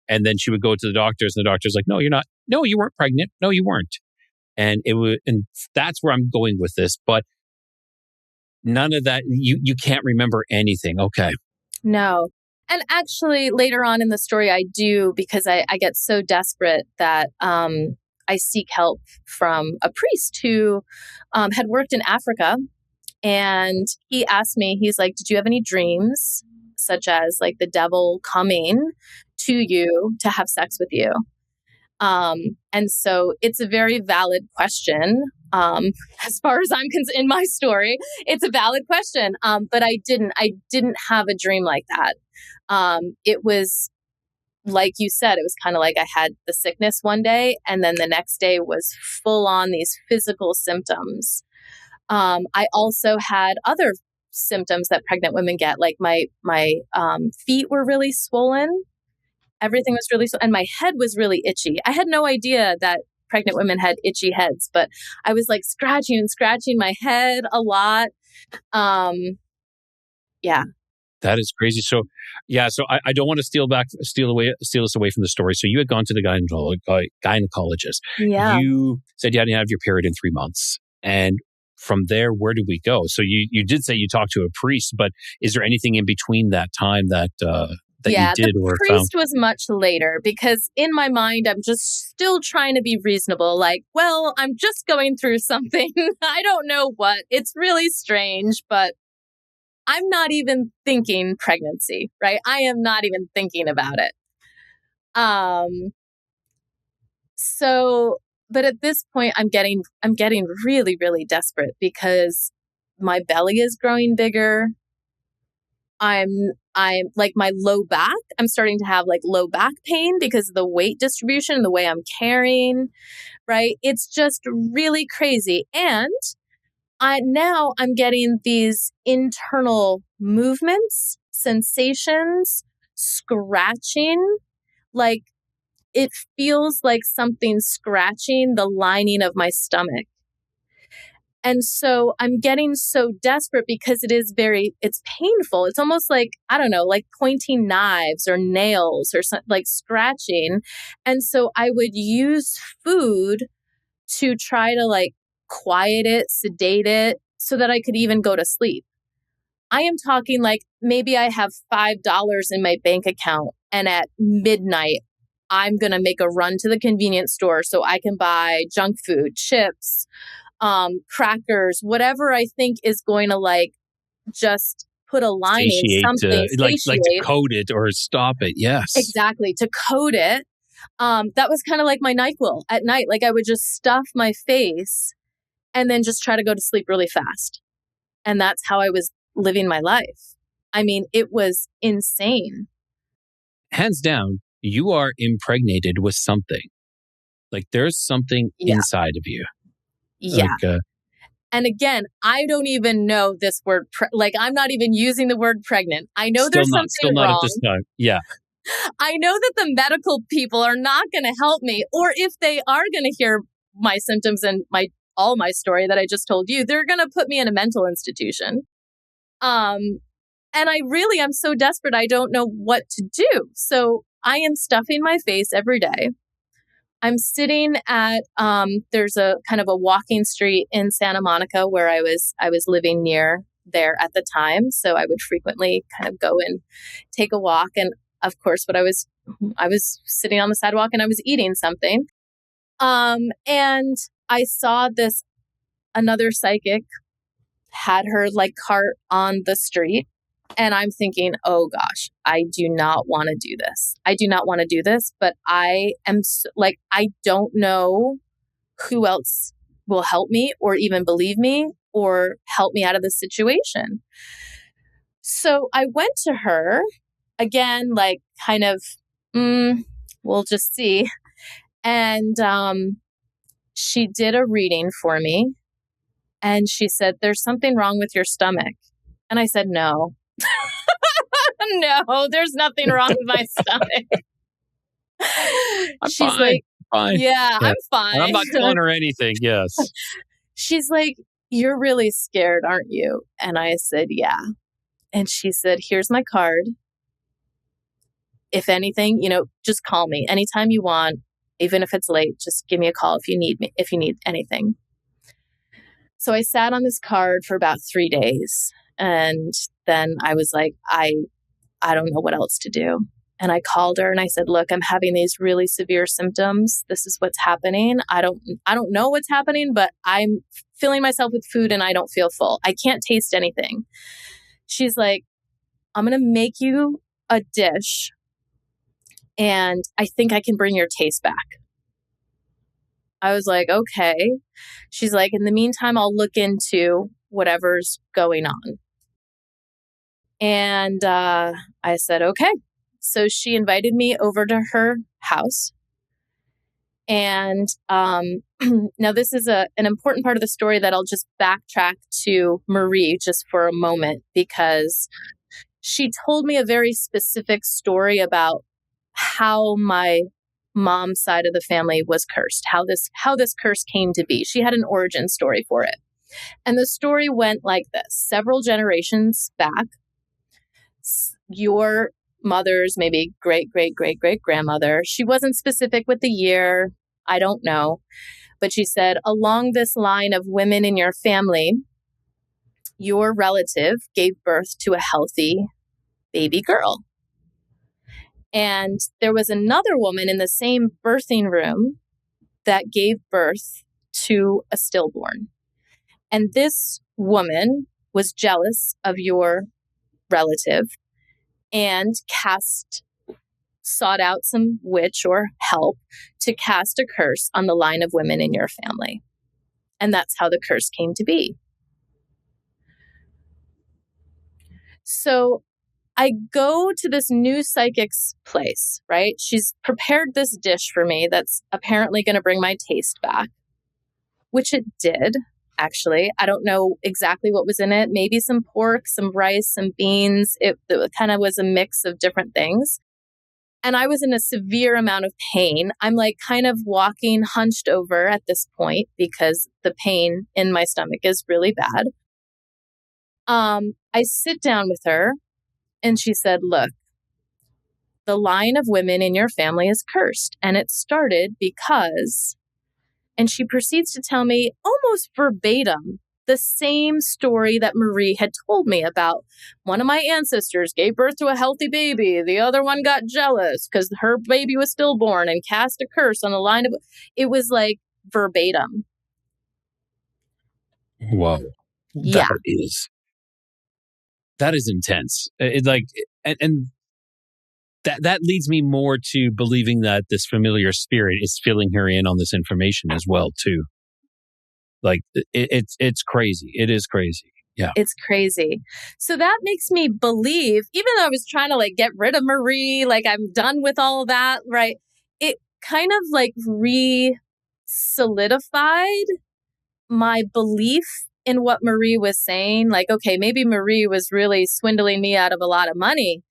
and then she would go to the doctors, and the doctor's like, "No, you're not. No, you weren't pregnant. No, you weren't." And that's where I'm going with this. But none of that. You can't remember anything. Okay. No. And actually, later on in the story, I do, because I get so desperate that I seek help from a priest who had worked in Africa. And he asked me, he's like, "Did you have any dreams, such as like the devil coming to you to have sex with you?" And so it's a very valid question. As far as I'm concerned, in my story, it's a valid question. But I didn't have a dream like that. It was, like you said, it was kind of like I had the sickness one day, and then the next day was full on these physical symptoms. I also had other symptoms that pregnant women get, like my feet were really swollen. Everything was really and my head was really itchy. I had no idea that pregnant women had itchy heads, but I was like scratching my head a lot. Yeah. That is crazy. So, yeah. So I don't want to steal us away from the story. So you had gone to the gynecologist. Yeah. You said you hadn't had your period in 3 months, and from there, where do we go? So you did say you talked to a priest, but is there anything in between that time that you did or found? The priest was much later, because in my mind, I'm just still trying to be reasonable. Like, well, I'm just going through something. I don't know what. It's really strange, but I'm not even thinking pregnancy, right? I am not even thinking about it. So, but at this point, I'm getting really, really desperate because my belly is growing bigger. I'm like my low back. I'm starting to have like low back pain because of the weight distribution and the way I'm carrying, right? It's just really crazy. And now I'm getting these internal movements, sensations, scratching, like it feels like something scratching the lining of my stomach. And so I'm getting so desperate because it's painful. It's almost like, I don't know, like pointing knives or nails or something, like scratching. And so I would use food to try to like quiet it, sedate it so that I could even go to sleep. I am talking like maybe I have $5 in my bank account and at midnight, I'm going to make a run to the convenience store so I can buy junk food, chips, crackers, whatever I think is going to like just put a lining, something, like to satiate. coat it or stop it. Yes. Exactly. To coat it. That was kind of like my NyQuil at night. Like I would just stuff my face and then just try to go to sleep really fast. And that's how I was living my life. I mean, it was insane. Hands down, you are impregnated with something. Like there's something inside of you. Yeah. Like, and again, I don't even know this word. Like I'm not even using the word pregnant. I know there's something still not wrong. At this time. Yeah. I know that the medical people are not going to help me, or if they are going to hear my symptoms and all my story that I just told you, they're going to put me in a mental institution. And I'm so desperate. I don't know what to do. So I am stuffing my face every day. I'm sitting at, there's a kind of a walking street in Santa Monica where I was living near there at the time. So I would frequently kind of go and take a walk. And of course, I was sitting on the sidewalk and I was eating something. And I saw another psychic had her like cart on the street. And I'm thinking, oh gosh, I do not want to do this. I do not want to do this, but I am I don't know who else will help me or even believe me or help me out of this situation. So I went to her again, like kind of, we'll just see. And she did a reading for me. And she said, there's something wrong with your stomach. And I said, no. No, there's nothing wrong with my stomach. She's fine. like, fine. Yeah, I'm fine. And I'm not telling her anything. Yes. She's like, you're really scared, aren't you? And I said, yeah. And she said, here's my card. If anything, just call me anytime you want, even if it's late, just give me a call if you need me, if you need anything. So I sat on this card for about 3 days. And then I was like, I don't know what else to do. And I called her and I said, look, I'm having these really severe symptoms. This is what's happening. I don't know what's happening, but I'm filling myself with food and I don't feel full. I can't taste anything. She's like, I'm going to make you a dish and I think I can bring your taste back. I was like, okay. She's like, in the meantime, I'll look into whatever's going on. And I said, okay. So she invited me over to her house. And now this is an important part of the story that I'll just backtrack to Marie just for a moment, because she told me a very specific story about how my mom's side of the family was cursed, how this curse came to be. She had an origin story for it. And the story went like this. Several generations back, your mother's maybe great-great-great-great-grandmother, she wasn't specific with the year, I don't know, but she said, along this line of women in your family, your relative gave birth to a healthy baby girl. And there was another woman in the same birthing room that gave birth to a stillborn. And this woman was jealous of your relative and sought out some witch or help to cast a curse on the line of women in your family. And that's how the curse came to be. So I go to this new psychic's place, right? She's prepared this dish for me that's apparently going to bring my taste back, which it did, actually. I don't know exactly what was in it. Maybe some pork, some rice, some beans. It kind of was a mix of different things. And I was in a severe amount of pain. I'm like kind of walking hunched over at this point because the pain in my stomach is really bad. I sit down with her and she said, look, the line of women in your family is cursed. And it started because, and she proceeds to tell me almost verbatim the same story that Marie had told me about. One of my ancestors gave birth to a healthy baby. The other one got jealous because her baby was stillborn and cast a curse on the line of, it was like verbatim. Whoa. Yeah. That is intense. And that leads me more to believing that this familiar spirit is filling her in on this information as well too. Like it's crazy. It is crazy. Yeah. It's crazy. So that makes me believe, even though I was trying to like get rid of Marie, like I'm done with all of that, right? It kind of like re-solidified my belief in what Marie was saying. Like, okay, maybe Marie was really swindling me out of a lot of money,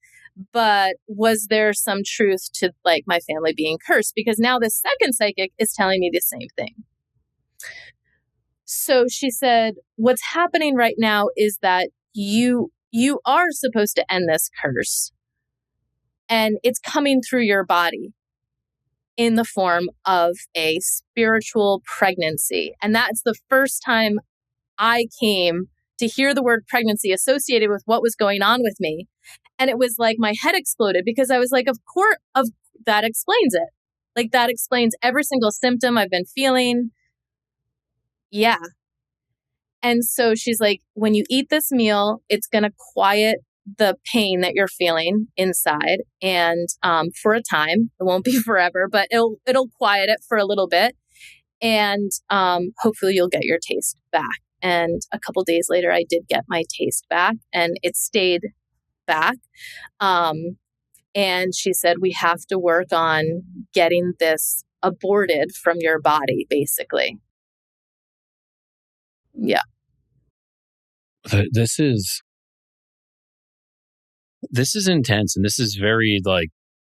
but was there some truth to like my family being cursed? Because now the second psychic is telling me the same thing. So she said, what's happening right now is that you are supposed to end this curse. And it's coming through your body in the form of a spiritual pregnancy. And that's the first time I came to hear the word pregnancy associated with what was going on with me. And it was like my head exploded because I was like, of course, that explains it. Like that explains every single symptom I've been feeling. Yeah. And so she's like, when you eat this meal, it's going to quiet the pain that you're feeling inside. And for a time, it won't be forever, but it'll quiet it for a little bit. And hopefully you'll get your taste back. And a couple days later, I did get my taste back and it stayed back. And she said, we have to work on getting this aborted from your body, basically. Yeah. This is intense, and this is very like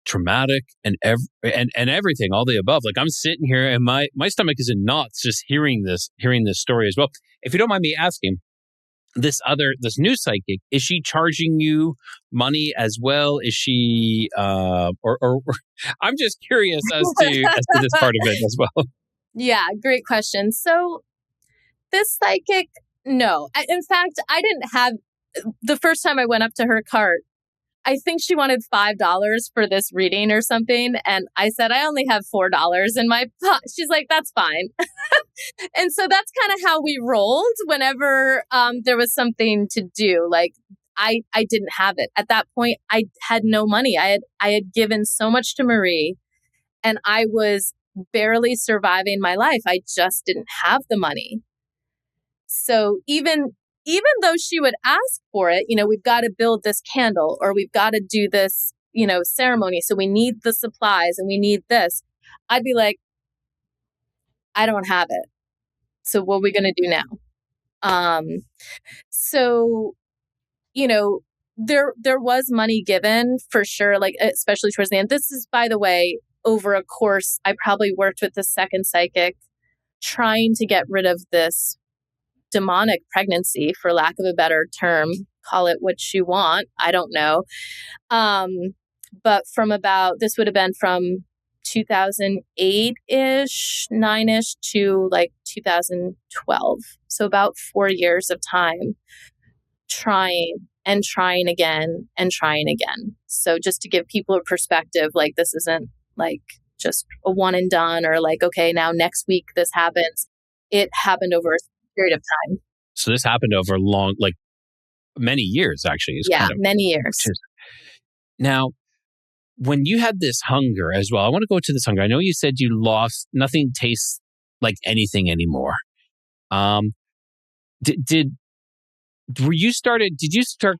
traumatic and everything, all the above. Like I'm sitting here and my stomach is in knots just hearing this story as well. If you don't mind me asking, this new psychic, is she charging you money as well? Is she or I'm just curious as to this part of it as well. Yeah, great question. So this psychic, no. In fact, I didn't have, the first time I went up to her cart, I think she wanted $5 for this reading or something. And I said, I only have $4 in my pot. She's like, that's fine. And so that's kind of how we rolled whenever there was something to do. Like I didn't have it. At that point, I had no money. I had given so much to Marie and I was barely surviving my life. I just didn't have the money. So even though she would ask for it, we've got to build this candle or we've got to do this, ceremony. So we need the supplies and we need this. I'd be like, I don't have it. So what are we going to do now? So, there was money given for sure, like especially towards the end. This is, by the way, over a course, I probably worked with the second psychic trying to get rid of this demonic pregnancy, for lack of a better term. Call it what you want. I don't know. But this would have been from 2008-ish, 9-ish to like 2012. So about 4 years of time trying again and trying again. So just to give people a perspective, like this isn't like just a one and done or like, okay, now next week this happens. It happened over a period of time. So this happened over many years, actually. Many years. Now, when you had this hunger as well, I want to go to this hunger. I know you said you lost, nothing tastes like anything anymore. Did you start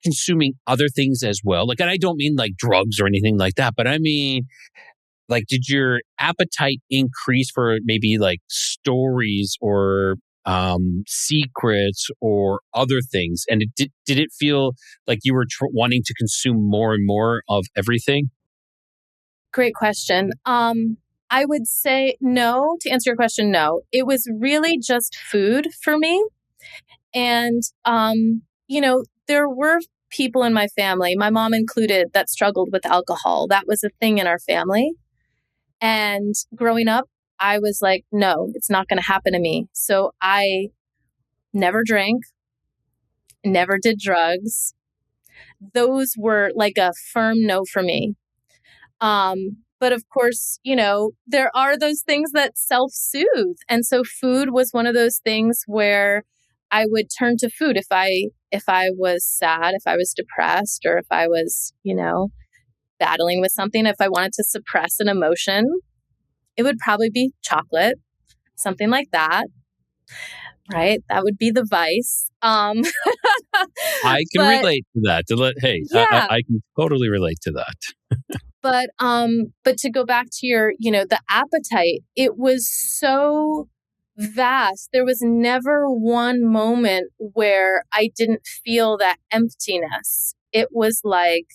consuming other things as well? Like, and I don't mean like drugs or anything like that, but I mean, like, did your appetite increase for maybe like stories or secrets or other things? And did it feel like you were wanting to consume more and more of everything? Great question. I would say no. To answer your question, no. It was really just food for me. And, there were people in my family, my mom included, that struggled with alcohol. That was a thing in our family. And growing up, I was like, no, it's not going to happen to me. So I never drank, never did drugs. Those were like a firm no for me. But of course, there are those things that self-soothe. And so food was one of those things where I would turn to food if I was sad, if I was depressed, or if I was, battling with something, if I wanted to suppress an emotion, it would probably be chocolate, something like that. Right? That would be the vice. I can But relate to that. yeah, I can totally relate to that. but to go back to your, the appetite, it was so vast. There was never one moment where I didn't feel that emptiness. It was like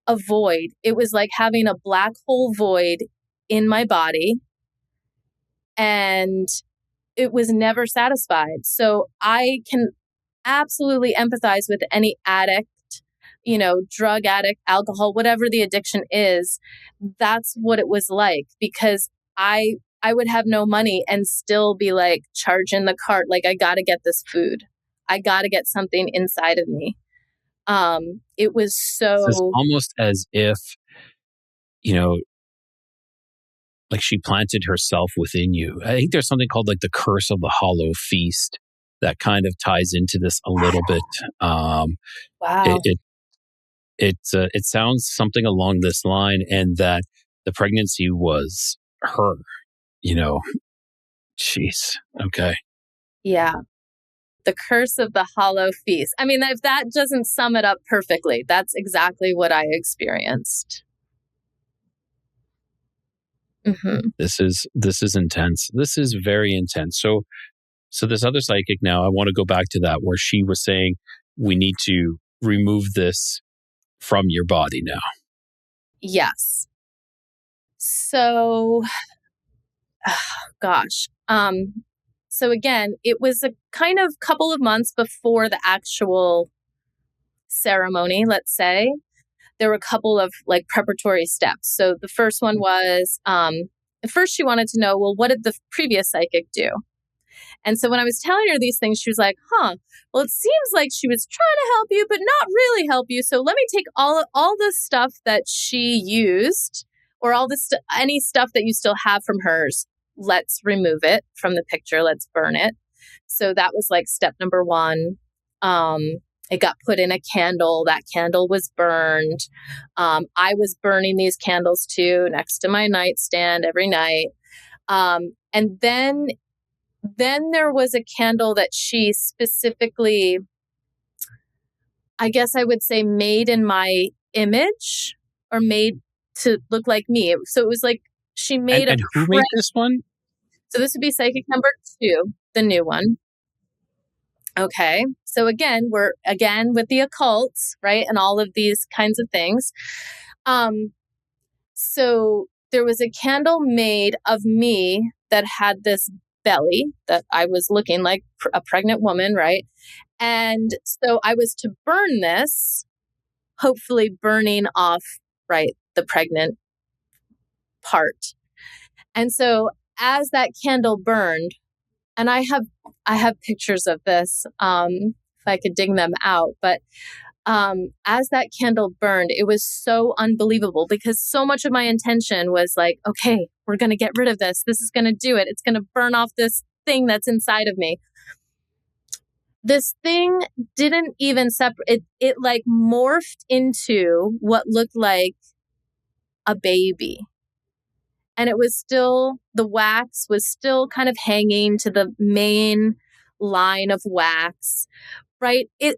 a void. It was like having a black hole void in my body, and it was never satisfied. So I can absolutely empathize with any addict, drug addict, alcohol, whatever the addiction is. That's what it was like, because I would have no money and still be like charging the cart. Like, I got to get this food. I got to get something inside of me. It was It's so, almost as if, you know, like she planted herself within you. I think there's something called like the curse of the hollow feast that kind of ties into this a little bit. wow. It it sounds something along this line, and that the pregnancy was her. You know, jeez. Okay. Yeah. The curse of the hollow feast. I mean, if that doesn't sum it up perfectly, that's exactly what I experienced. Hmm. This is intense. This is very intense. So this other psychic now, I want to go back to that where she was saying we need to remove this from your body now. Yes. So, gosh. So again, it was a kind of couple of months before the actual ceremony, let's say. There were a couple of like preparatory steps. So the first one was, at first she wanted to know, well, what did the previous psychic do? And so when I was telling her these things, she was like, well, it seems like she was trying to help you, but not really help you. So let me take all the stuff that she used, or all the any stuff that you still have from hers. Let's remove it from the picture. Let's burn it. So that was like step number one. It got put in a candle. That candle was burned. I was burning these candles too next to my nightstand every night. And then there was a candle that she specifically, I guess I would say, made in my image, or made to look like me. So it was like she made And who made this one? So this would be psychic number 2, the new one. Okay. So again, we're again with the occult, right? And all of these kinds of things. So there was a candle made of me that had this belly that I was looking like a pregnant woman, right? And so I was to burn this, hopefully burning off, right, the pregnant part. And so as that candle burned, and I have pictures of this, if I could dig them out, but as that candle burned, it was so unbelievable, because so much of my intention was like, okay, we're going to get rid of this. This is going to do it. It's going to burn off this thing that's inside of me. This thing didn't even separate. It like morphed into what looked like a baby. And it was still, the wax was still kind of hanging to the main line of wax, right? It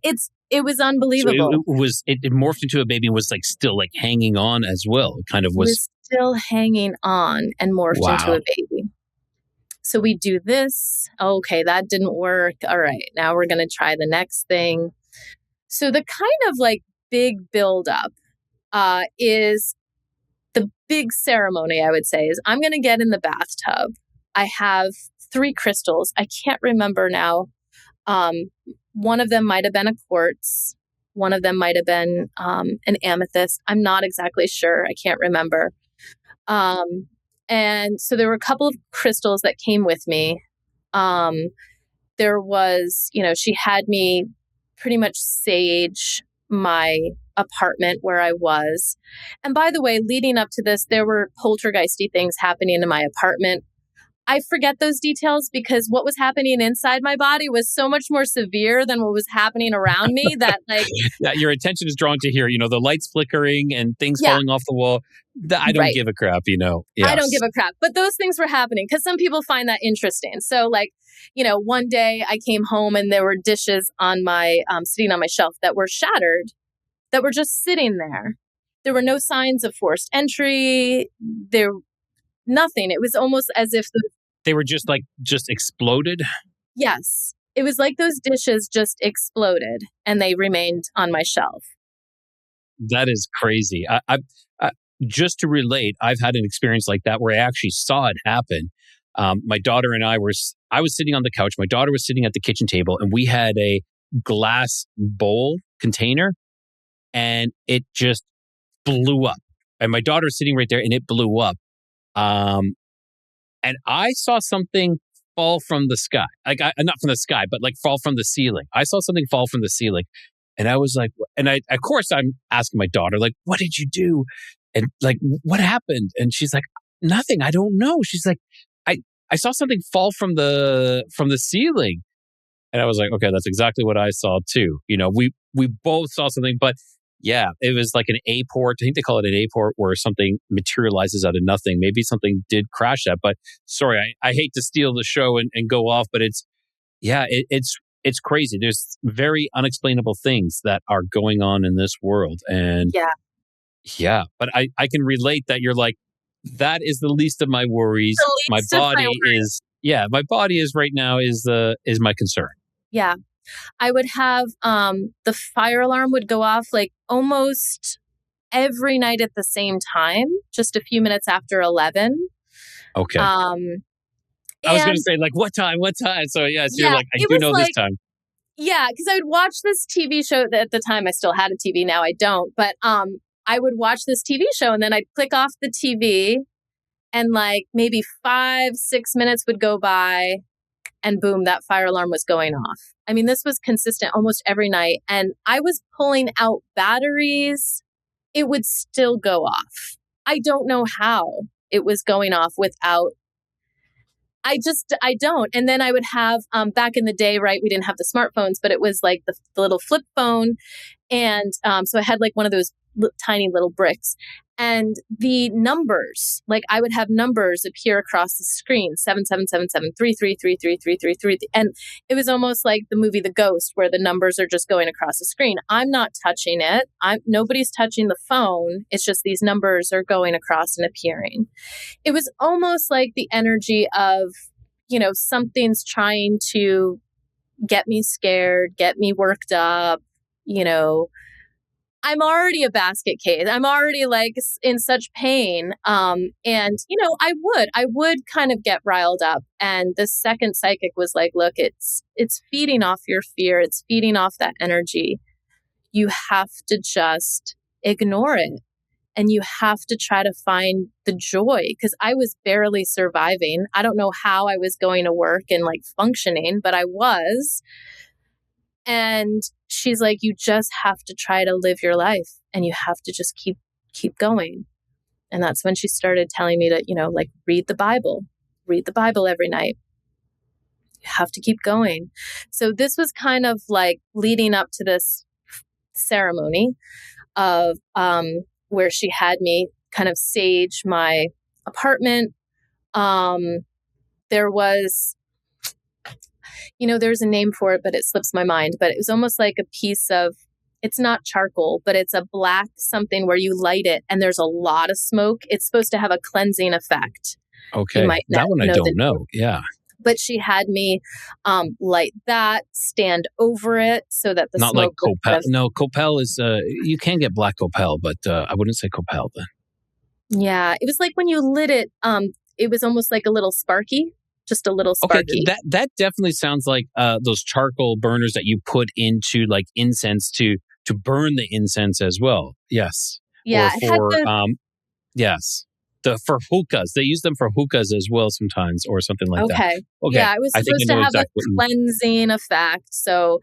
was So unbelievable. it morphed into a baby and was like still like hanging on as well. It kind of It was. was still hanging on and morphed into Wow. a baby. So we do this. Okay, that didn't work. All right, now we're going to try the next thing. So the kind of like big buildup is the big ceremony, I would say, is I'm going to get in the bathtub. I have 3 crystals. I can't remember now. One of them might have been a quartz. One of them might have been an amethyst. I'm not exactly sure. I can't remember. And so there were a couple of crystals that came with me. There was, she had me pretty much sage my apartment where I was. And by the way, leading up to this, there were poltergeisty things happening in my apartment. I forget those details because what was happening inside my body was so much more severe than what was happening around me that yeah, your attention is drawn to here, the lights flickering and things falling off the wall. I don't give a crap, Yes. I don't give a crap. But those things were happening because some people find that interesting. So one day I came home and there were dishes on my, sitting on my shelf that were shattered, that were just sitting there. There were no signs of forced entry. Nothing. It was almost as if they were just exploded. Yes. It was like those dishes just exploded and they remained on my shelf. That is crazy. I just to relate, I've had an experience like that where I actually saw it happen. My daughter and I was sitting on the couch. My daughter was sitting at the kitchen table and we had a glass bowl container and it just blew up. And my daughter was sitting right there and it blew up. And I saw something fall from the sky, not from the sky, but fall from the ceiling. I saw something fall from the ceiling and I was like, and of course I'm asking my daughter, what did you do? And what happened? And she's like, nothing. I don't know. She's like, I saw something fall from the ceiling. And I was like, okay, that's exactly what I saw too. We both saw something, but yeah, it was like an A-port. I think they call it an A-port where something materializes out of nothing. Maybe something did crash that, but sorry, I hate to steal the show and go off, but it's crazy. There's very unexplainable things that are going on in this world. And yeah, but I can relate that you're like, that is the least of my worries. My body is right now is my concern. Yeah. I would have the fire alarm would go off almost every night at the same time, just a few minutes after 11. Okay. I was going to say what time? So yes, you're like, I do know this time. Yeah, because I would watch this TV show. At the time I still had a TV, now I don't. But I would watch this TV show and then I'd click off the TV and maybe 5-6 minutes would go by and boom, that fire alarm was going off. I mean, this was consistent almost every night. And I was pulling out batteries. It would still go off. I don't know how it was going off without. I don't. And then I would have, back in the day, right, we didn't have the smartphones, but it was the little flip phone. And so I had one of those tiny little bricks. And the numbers, I would have numbers appear across the screen, 777733333333. And it was almost like the movie The Ghost, where the numbers are just going across the screen. I'm not touching it. Nobody's touching the phone. It's just these numbers are going across and appearing. It was almost like the energy of, something's trying to get me scared, get me worked up, I'm already a basket case. I'm already in such pain. And, I would kind of get riled up. And the second psychic was like, look, it's feeding off your fear. It's feeding off that energy. You have to just ignore it. And you have to try to find the joy, because I was barely surviving. I don't know how I was going to work and functioning, but I was. And she's like, you just have to try to live your life and you have to just keep going. And that's when she started telling me to, read the Bible every night. You have to keep going. So this was kind of leading up to this ceremony of where she had me kind of sage my apartment. There was, there's a name for it, but it slips my mind. But it was almost like a piece of, it's not charcoal, but it's a black something where you light it and there's a lot of smoke. It's supposed to have a cleansing effect. Okay. That one I don't know. Yeah. But she had me light that, stand over it so that the not smoke... Not like Copel. No, Copel is... you can get black Copel, but I wouldn't say Copel then. Yeah. It was like when you lit it, it was almost like a little sparky, just a little Okay, sparky. that definitely sounds like those charcoal burners that you put into like incense to burn the incense as well. Yes, or Yeah. It had for the, yes, for hookahs. They use them for hookahs as well sometimes, or something like that. okay. Okay, Yeah. It was I think I supposed to know have a exactly what you. cleansing effect. So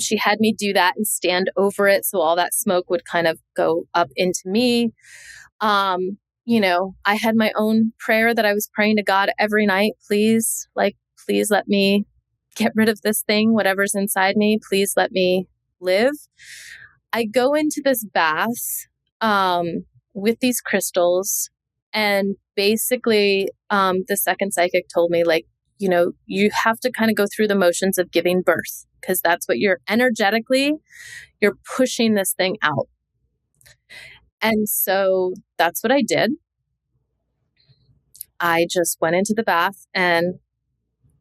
she had me do that and stand over it. So all that smoke would kind of go up into me. I had my own prayer that I was praying to God every night. Please let me get rid of this thing, whatever's inside me. Please let me live. I go into this bath with these crystals, and basically, the second psychic told me, like, you have to kind of go through the motions of giving birth because that's what you're energetically, you're pushing this thing out. And so that's what I did. I just went into the bath and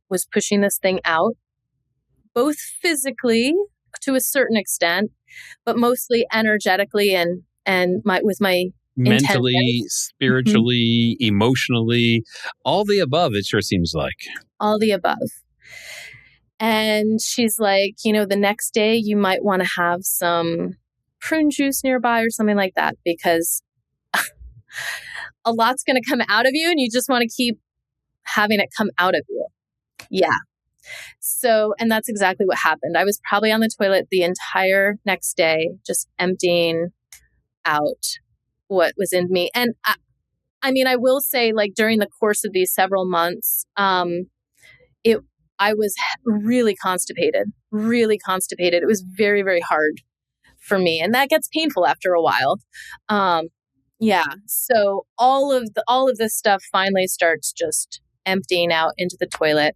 was pushing this thing out, both physically to a certain extent, but mostly energetically and with my Mentally, intention. Mhm. spiritually, emotionally, all the above. It sure seems like. All the above. And she's like, the next day you might want to have some prune juice nearby or something like that because a lot's going to come out of you and you just want to keep having it come out of you. Yeah. So, and that's exactly what happened. I was probably on the toilet the entire next day, just emptying out what was in me. And I mean, I will say, like during the course of these several months, it I was really constipated, really constipated. It was very, very hard for me, and that gets painful after a while. Yeah. So all of this stuff finally starts just emptying out into the toilet.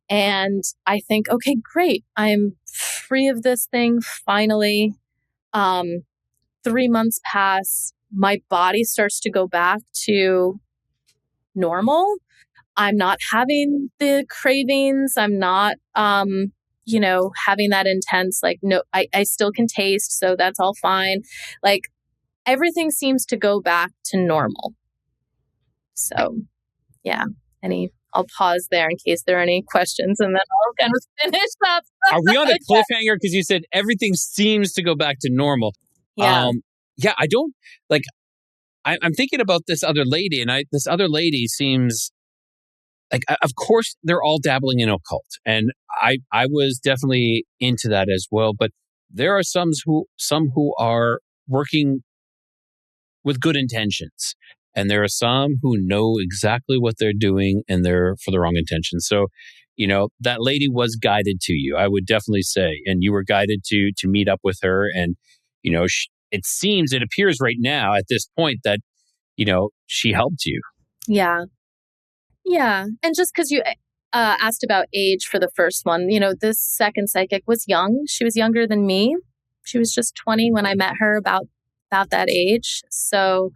And I think, okay, great. I'm free of this thing finally. Um, 3 months pass. My body starts to go back to normal. I'm not having the cravings. I'm not, having that intense, like, no, I still can taste. So that's all fine. Like everything seems to go back to normal. So, yeah. I'll pause there in case there are any questions and then I'll kind of finish up. Are we on a cliffhanger? Because you said everything seems to go back to normal. Yeah. Yeah, I don't like. I'm thinking about this other lady, and this other lady seems like, of course, they're all dabbling in occult, and I was definitely into that as well. But there are some who are working with good intentions, and there are some who know exactly what they're doing, and they're for the wrong intentions. So, that lady was guided to you, I would definitely say, and you were guided to meet up with her, and it appears right now at this point that she helped you. Yeah. Yeah. And just because you asked about age for the first one, this second psychic was young. She was younger than me. She was just 20 when I met her, about that age. So,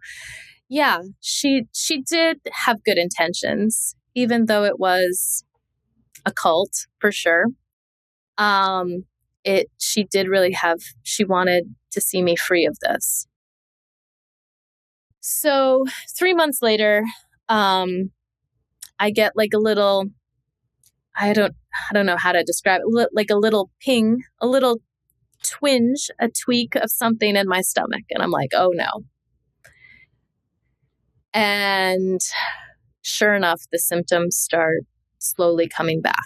yeah, she did have good intentions, even though it was a cult for sure. She did really she wanted to see me free of this. So 3 months later, I get like a little, I don't know how to describe it, like a little ping, a little twinge, a tweak of something in my stomach. And I'm like, oh no. And sure enough, the symptoms start slowly coming back.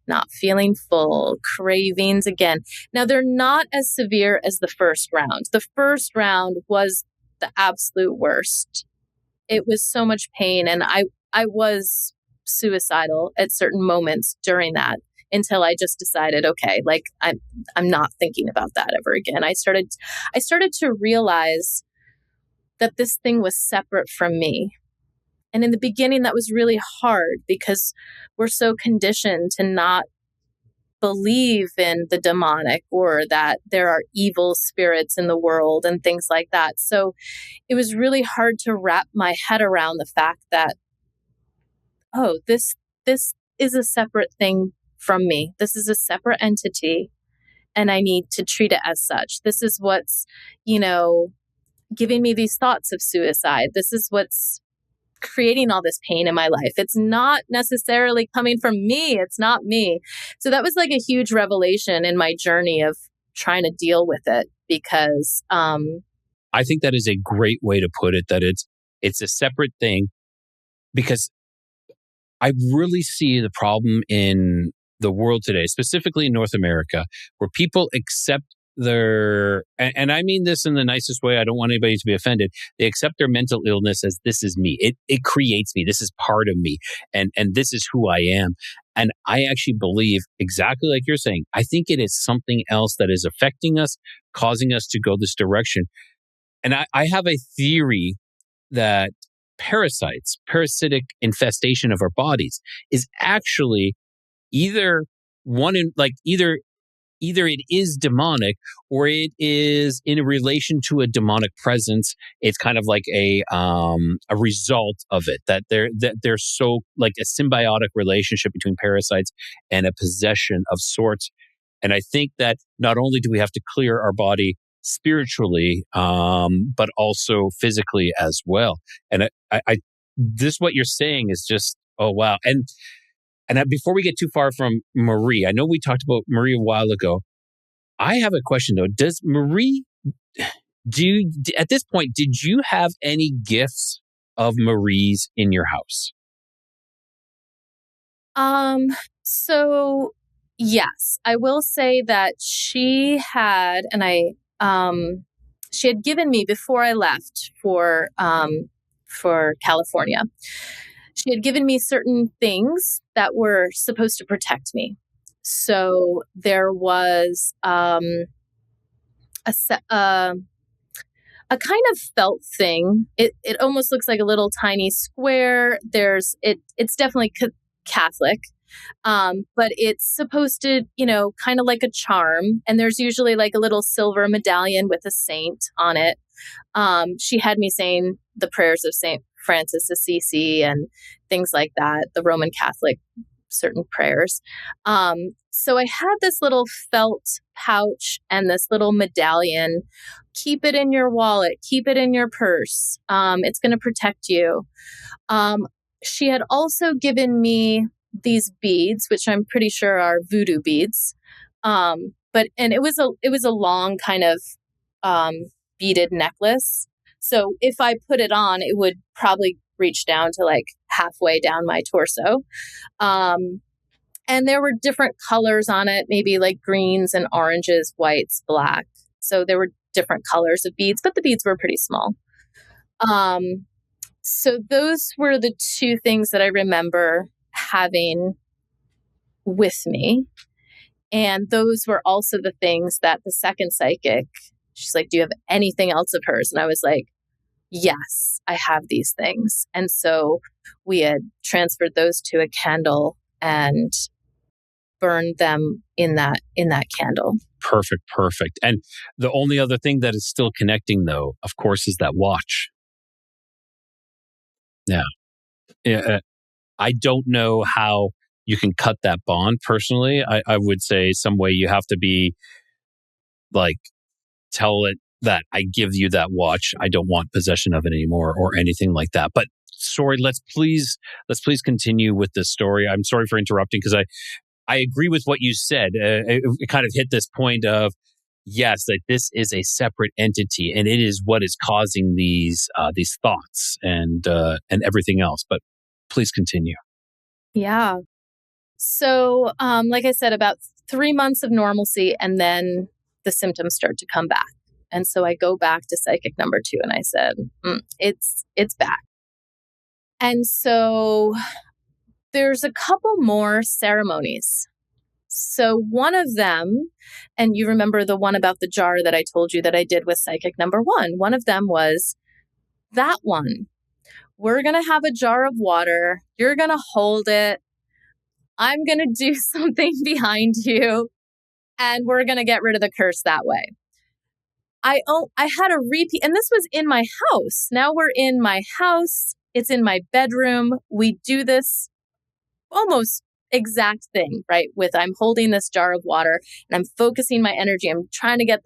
Not feeling full, cravings again. Now, they're not as severe as the first round. The first round was the absolute worst. It was so much pain, and I was suicidal at certain moments during that until I just decided, okay, like I'm not thinking about that ever again. I started to realize that this thing was separate from me. And in the beginning, that was really hard because we're so conditioned to not believe in the demonic or that there are evil spirits in the world and things like that. So it was really hard to wrap my head around the fact that, oh, this is a separate thing from me. This is a separate entity and I need to treat it as such. This is what's, giving me these thoughts of suicide. This is what's creating all this pain in my life. It's not necessarily coming from me. It's not me. So that was like a huge revelation in my journey of trying to deal with it, because I think that is a great way to put it, that it's a separate thing, because I really see the problem in the world today, specifically in North America, where people accept and I mean this in the nicest way. I don't want anybody to be offended. They accept their mental illness as, this is me. It creates me. This is part of me. And this is who I am. And I actually believe, exactly like you're saying, I think it is something else that is affecting us, causing us to go this direction. And I have a theory that parasitic infestation of our bodies is actually either either it is demonic, or it is in a relation to a demonic presence. It's kind of like a result of it, that there's so like a symbiotic relationship between parasites and a possession of sorts. And I think that not only do we have to clear our body spiritually, but also physically as well. And this, what you're saying is just, oh wow. And before we get too far from Marie, I know we talked about Marie a while ago. I have a question though. Does Marie, at this point, did you have any gifts of Marie's in your house? So yes, I will say that she had, she had given me, before I left for California, she had given me certain things that were supposed to protect me. So there was a kind of felt thing. It almost looks like a little tiny square. It's definitely Catholic, but it's supposed to, kind of like a charm. And there's usually like a little silver medallion with a saint on it. She had me saying the prayers of Saint Francis Assisi and things like that, the Roman Catholic certain prayers. So I had this little felt pouch and this little medallion. Keep it in your wallet, keep it in your purse. It's going to protect you. She had also given me these beads, which I'm pretty sure are voodoo beads. And it was a long kind of beaded necklace. So if I put it on, it would probably reach down to like halfway down my torso. And there were different colors on it, maybe like greens and oranges, whites, black. So there were different colors of beads, but the beads were pretty small. So those were the two things that I remember having with me. And those were also the things that the second psychic, she's like, do you have anything else of hers? And I was like, yes, I have these things. And so we had transferred those to a candle and burned them in that candle. Perfect. And the only other thing that is still connecting, though, of course, is that watch. Yeah. I don't know how you can cut that bond personally. I would say some way you have to be like, tell it that I give you that watch. I don't want possession of it anymore or anything like that. But sorry, let's please continue with this story. I'm sorry for interrupting, because I agree with what you said. It kind of hit this point of, yes, that this is a separate entity, and it is what is causing these thoughts and everything else. But please continue. Yeah. So, like I said, about 3 months of normalcy, and then the symptoms start to come back. And so I go back to psychic number 2, and I said, it's back. And so there's a couple more ceremonies. So one of them, and you remember the one about the jar that I told you that I did with psychic number 1, one of them was that one. We're going to have a jar of water. You're going to hold it. I'm going to do something behind you, and we're going to get rid of the curse that way. I had a repeat, and this was in my house. Now we're in my house. It's in my bedroom. We do this almost exact thing, right? I'm holding this jar of water and I'm focusing my energy. I'm trying to get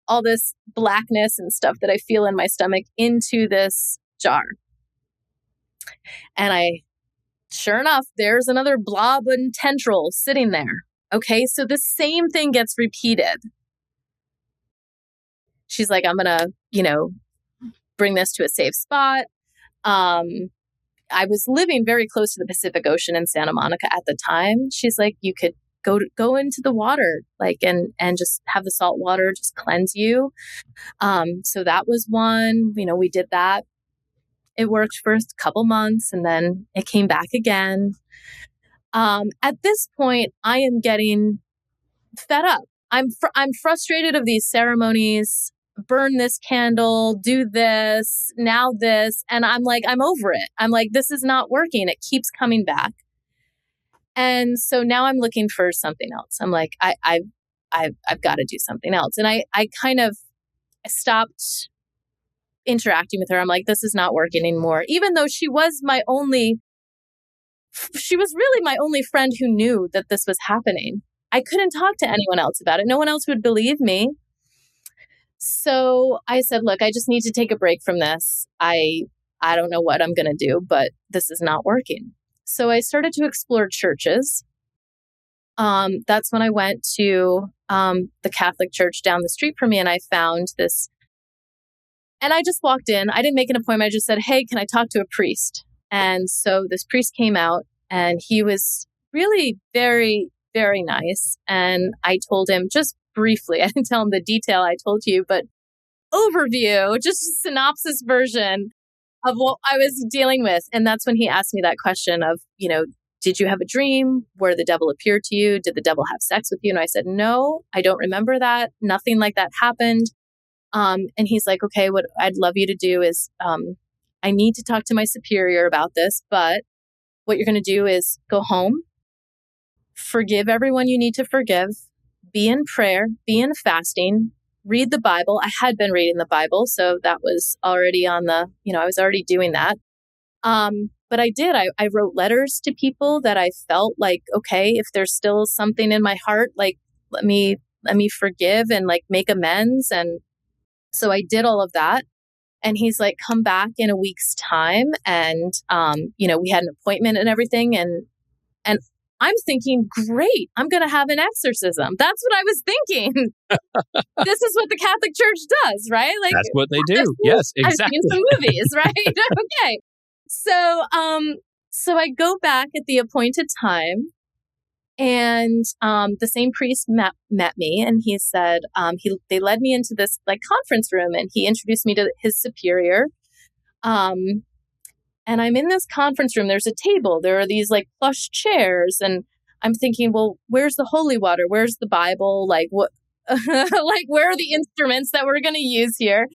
all this blackness and stuff that I feel in my stomach into this jar. And sure enough, there's another blob and tendril sitting there. Okay, so the same thing gets repeated. She's like, I'm going to, bring this to a safe spot. I was living very close to the Pacific Ocean in Santa Monica at the time. She's like, you could go into the water, and just have the salt water just cleanse you. So that was one, we did that. It worked for a couple months and then it came back again. At this point, I am getting fed up. I'm frustrated of these ceremonies. Burn this candle, do this, now this. And I'm like, I'm over it. I'm like, this is not working. It keeps coming back. And so now I'm looking for something else. I'm like, I've got to do something else. And I kind of stopped interacting with her. I'm like, this is not working anymore. Even though she was really my only friend who knew that this was happening. I couldn't talk to anyone else about it. No one else would believe me. So I said, look, I just need to take a break from this. I don't know what I'm going to do, but this is not working. So I started to explore churches. That's when I went to the Catholic church down the street from me, and I found this. And I just walked in. I didn't make an appointment. I just said, hey, can I talk to a priest? And so this priest came out, and he was really very, very nice. And I told him just briefly, I didn't tell him the detail I told you, but overview, just a synopsis version of what I was dealing with. And that's when he asked me that question of, did you have a dream where the devil appeared to you? Did the devil have sex with you? And I said, no, I don't remember that. Nothing like that happened. And he's like, okay, what I'd love you to do is, I need to talk to my superior about this, but what you're going to do is go home, forgive everyone you need to forgive, be in prayer, be in fasting, read the Bible. I had been reading the Bible, so that was already on I was already doing that. But I did. I wrote letters to people that I felt like, okay, if there's still something in my heart, like, let me forgive and make amends. And so I did all of that. And he's like, come back in a week's time. And, we had an appointment and everything. And I'm thinking, great, I'm going to have an exorcism. That's what I was thinking. This is what the Catholic Church does, right? That's what they do. Yes, exactly. I've seen some movies, right? Okay. So I go back at the appointed time, and the same priest met me, and he said, they led me into this conference room, and he introduced me to his superior. And I'm in this conference room. There's a table. There are these plush chairs. And I'm thinking, well, where's the holy water? Where's the Bible? What, where are the instruments that we're going to use here?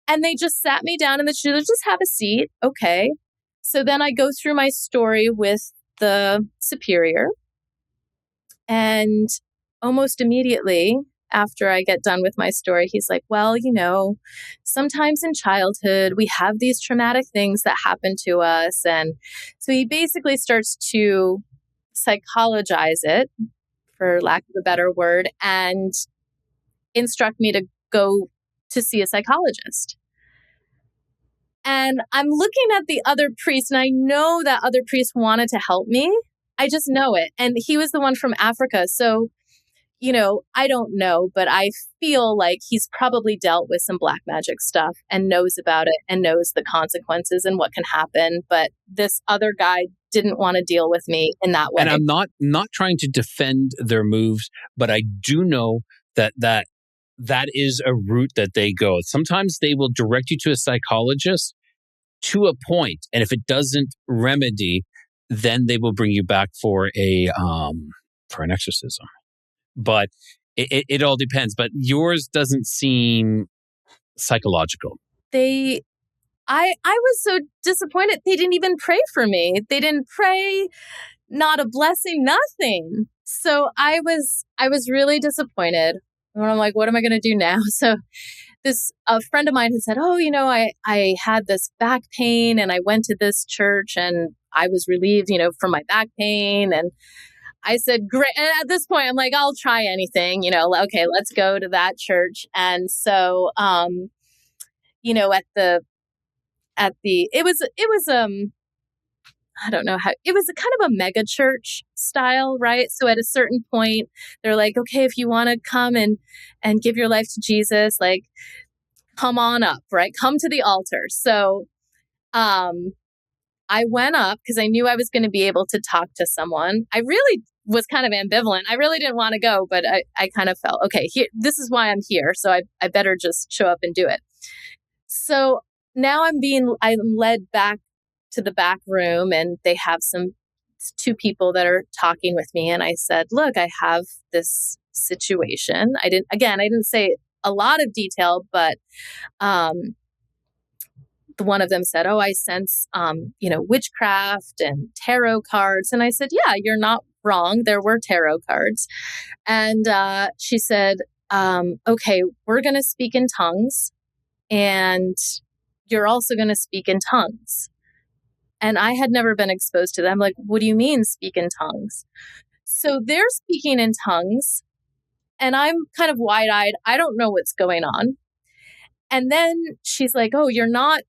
And they just sat me down in the chair. Just have a seat. Okay. So then I go through my story with the superior. And almost immediately after I get done with my story, he's like, well, sometimes in childhood, we have these traumatic things that happen to us. And so he basically starts to psychologize it, for lack of a better word, and instruct me to go to see a psychologist. And I'm looking at the other priest, and I know that other priest wanted to help me. I just know it. And he was the one from Africa. So I don't know, but I feel like he's probably dealt with some black magic stuff and knows about it and knows the consequences and what can happen. But this other guy didn't want to deal with me in that way. And I'm not trying to defend their moves, but I do know that is a route that they go. Sometimes they will direct you to a psychologist to a point, and if it doesn't remedy, then they will bring you back for an exorcism. But it all depends. But yours doesn't seem psychological. I was so disappointed. They didn't even pray for me. They didn't pray, not a blessing, nothing. So I was really disappointed. And I'm like, what am I going to do now? So a friend of mine had said, oh, I had this back pain and I went to this church and I was relieved, from my back pain. And I said, great. And at this point, I'm like, I'll try anything, okay, let's go to that church. And so, it was I don't know how, it was a kind of a mega church style, right? So at a certain point, they're like, okay, if you want to come and give your life to Jesus, like, come on up, right? Come to the altar. So, I went up because I knew I was going to be able to talk to someone. I really was kind of ambivalent. I really didn't want to go, but I kind of felt, okay, this is why I'm here. So I better just show up and do it. So now I'm led back to the back room, and they have two people that are talking with me. And I said, look, I have this situation. I didn't say a lot of detail, but, one of them said, oh, I sense, witchcraft and tarot cards. And I said, yeah, you're not wrong. There were tarot cards. And she said, okay, we're going to speak in tongues, and you're also going to speak in tongues. And I had never been exposed to them. Like, what do you mean speak in tongues? So they're speaking in tongues, and I'm kind of wide-eyed. I don't know what's going on. And then she's like, oh, you're not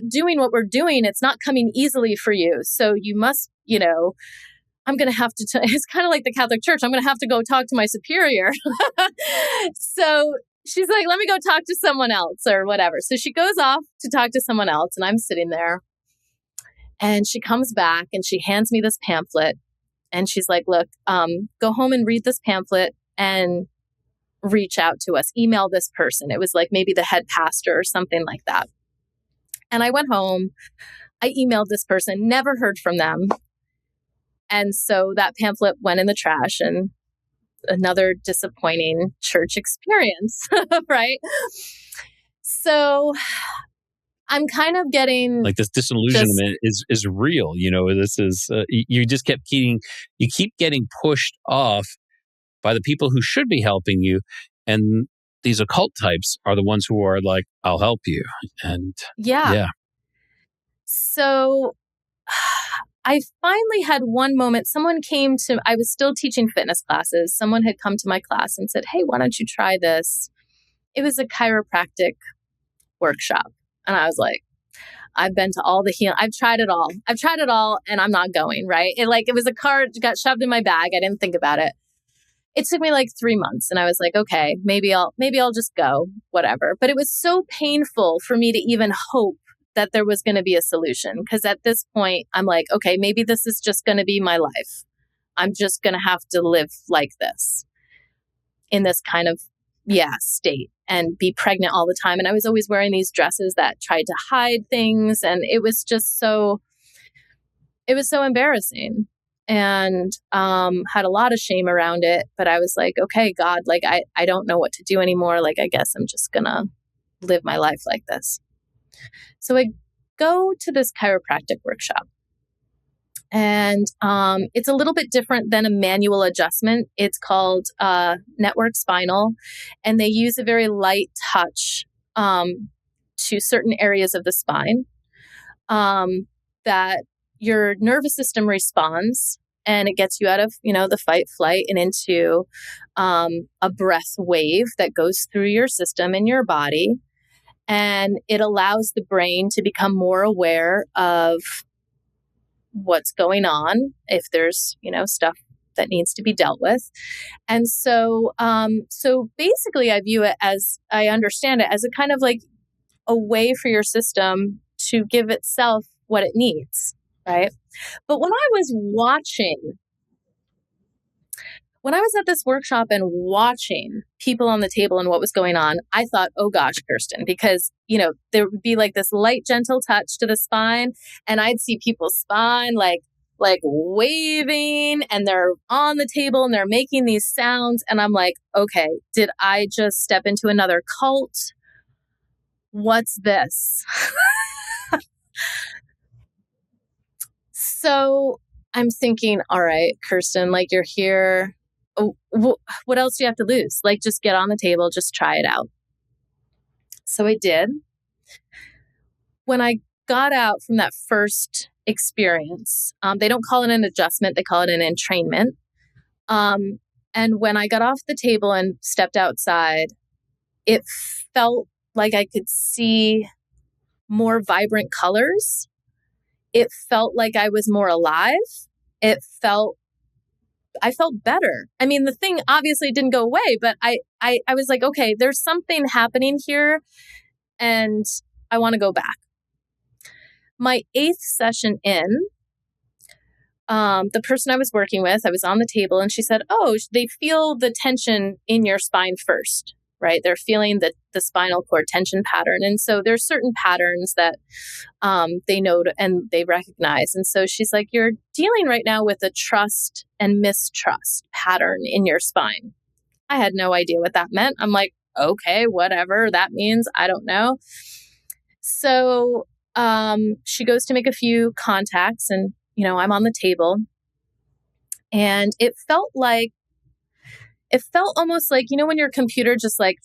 doing what we're doing. It's not coming easily for you. So you must, I'm going to have to, it's kind of like the Catholic Church. I'm going to have to go talk to my superior. So she's like, let me go talk to someone else or whatever. So she goes off to talk to someone else, and I'm sitting there, and she comes back and she hands me this pamphlet, and she's like, look, go home and read this pamphlet and reach out to us, email this person. It was like maybe the head pastor or something like that. And I went home, I emailed this person, never heard from them. And so that pamphlet went in the trash, and another disappointing church experience, right? So I'm kind of getting like this disillusionment is real. This is, you keep getting pushed off by the people who should be helping you. And these occult types are the ones who are like, I'll help you. And yeah. So I finally had one moment. I was still teaching fitness classes. Someone had come to my class and said, hey, why don't you try this? It was a chiropractic workshop. And I was like, I've been to all the healing. I've tried it all and I'm not going, right? It was a card got shoved in my bag. I didn't think about it. It took me like 3 months, and I was like, okay, maybe I'll just go, whatever. But it was so painful for me to even hope that there was going to be a solution. Because at this point, I'm like, okay, maybe this is just going to be my life. I'm just going to have to live like this in this kind of, state, and be pregnant all the time. And I was always wearing these dresses that tried to hide things. And it was just so embarrassing. And had a lot of shame around it. But I was like, okay, God, like, I don't know what to do anymore. Like, I guess I'm just going to live my life like this. So I go to this chiropractic workshop. And it's a little bit different than a manual adjustment. It's called network spinal. And they use a very light touch to certain areas of the spine that your nervous system responds, and it gets you out of, the fight, flight, and into a breath wave that goes through your system and your body. And it allows the brain to become more aware of what's going on, if there's, stuff that needs to be dealt with. And so, so basically I view it as, I understand it as a kind of like a way for your system to give itself what it needs. Right. But when I was at this workshop and watching people on the table and what was going on, I thought, oh gosh, Kirstyn, because, there would be like this light, gentle touch to the spine, and I'd see people's spine like waving, and they're on the table and they're making these sounds. And I'm like, okay, did I just step into another cult? What's this? So I'm thinking, all right, Kirstyn, like, you're here. Oh, what else do you have to lose? Like, just get on the table, just try it out. So I did. When I got out from that first experience, they don't call it an adjustment, they call it an entrainment. And when I got off the table and stepped outside, it felt like I could see more vibrant colors. It felt like I was more alive. I felt better. I mean, the thing obviously didn't go away, but I was like, okay, there's something happening here and I want to go back. My 8th session in, the person I was working with, I was on the table and she said, oh, they feel the tension in your spine first, right? They're feeling the spinal cord tension pattern. And so there's certain patterns that they know and they recognize. And so she's like, you're dealing right now with a trust and mistrust pattern in your spine. I had no idea what that meant. I'm like, okay, whatever that means. I don't know. So she goes to make a few contacts and, I'm on the table and it felt almost like, when your computer just like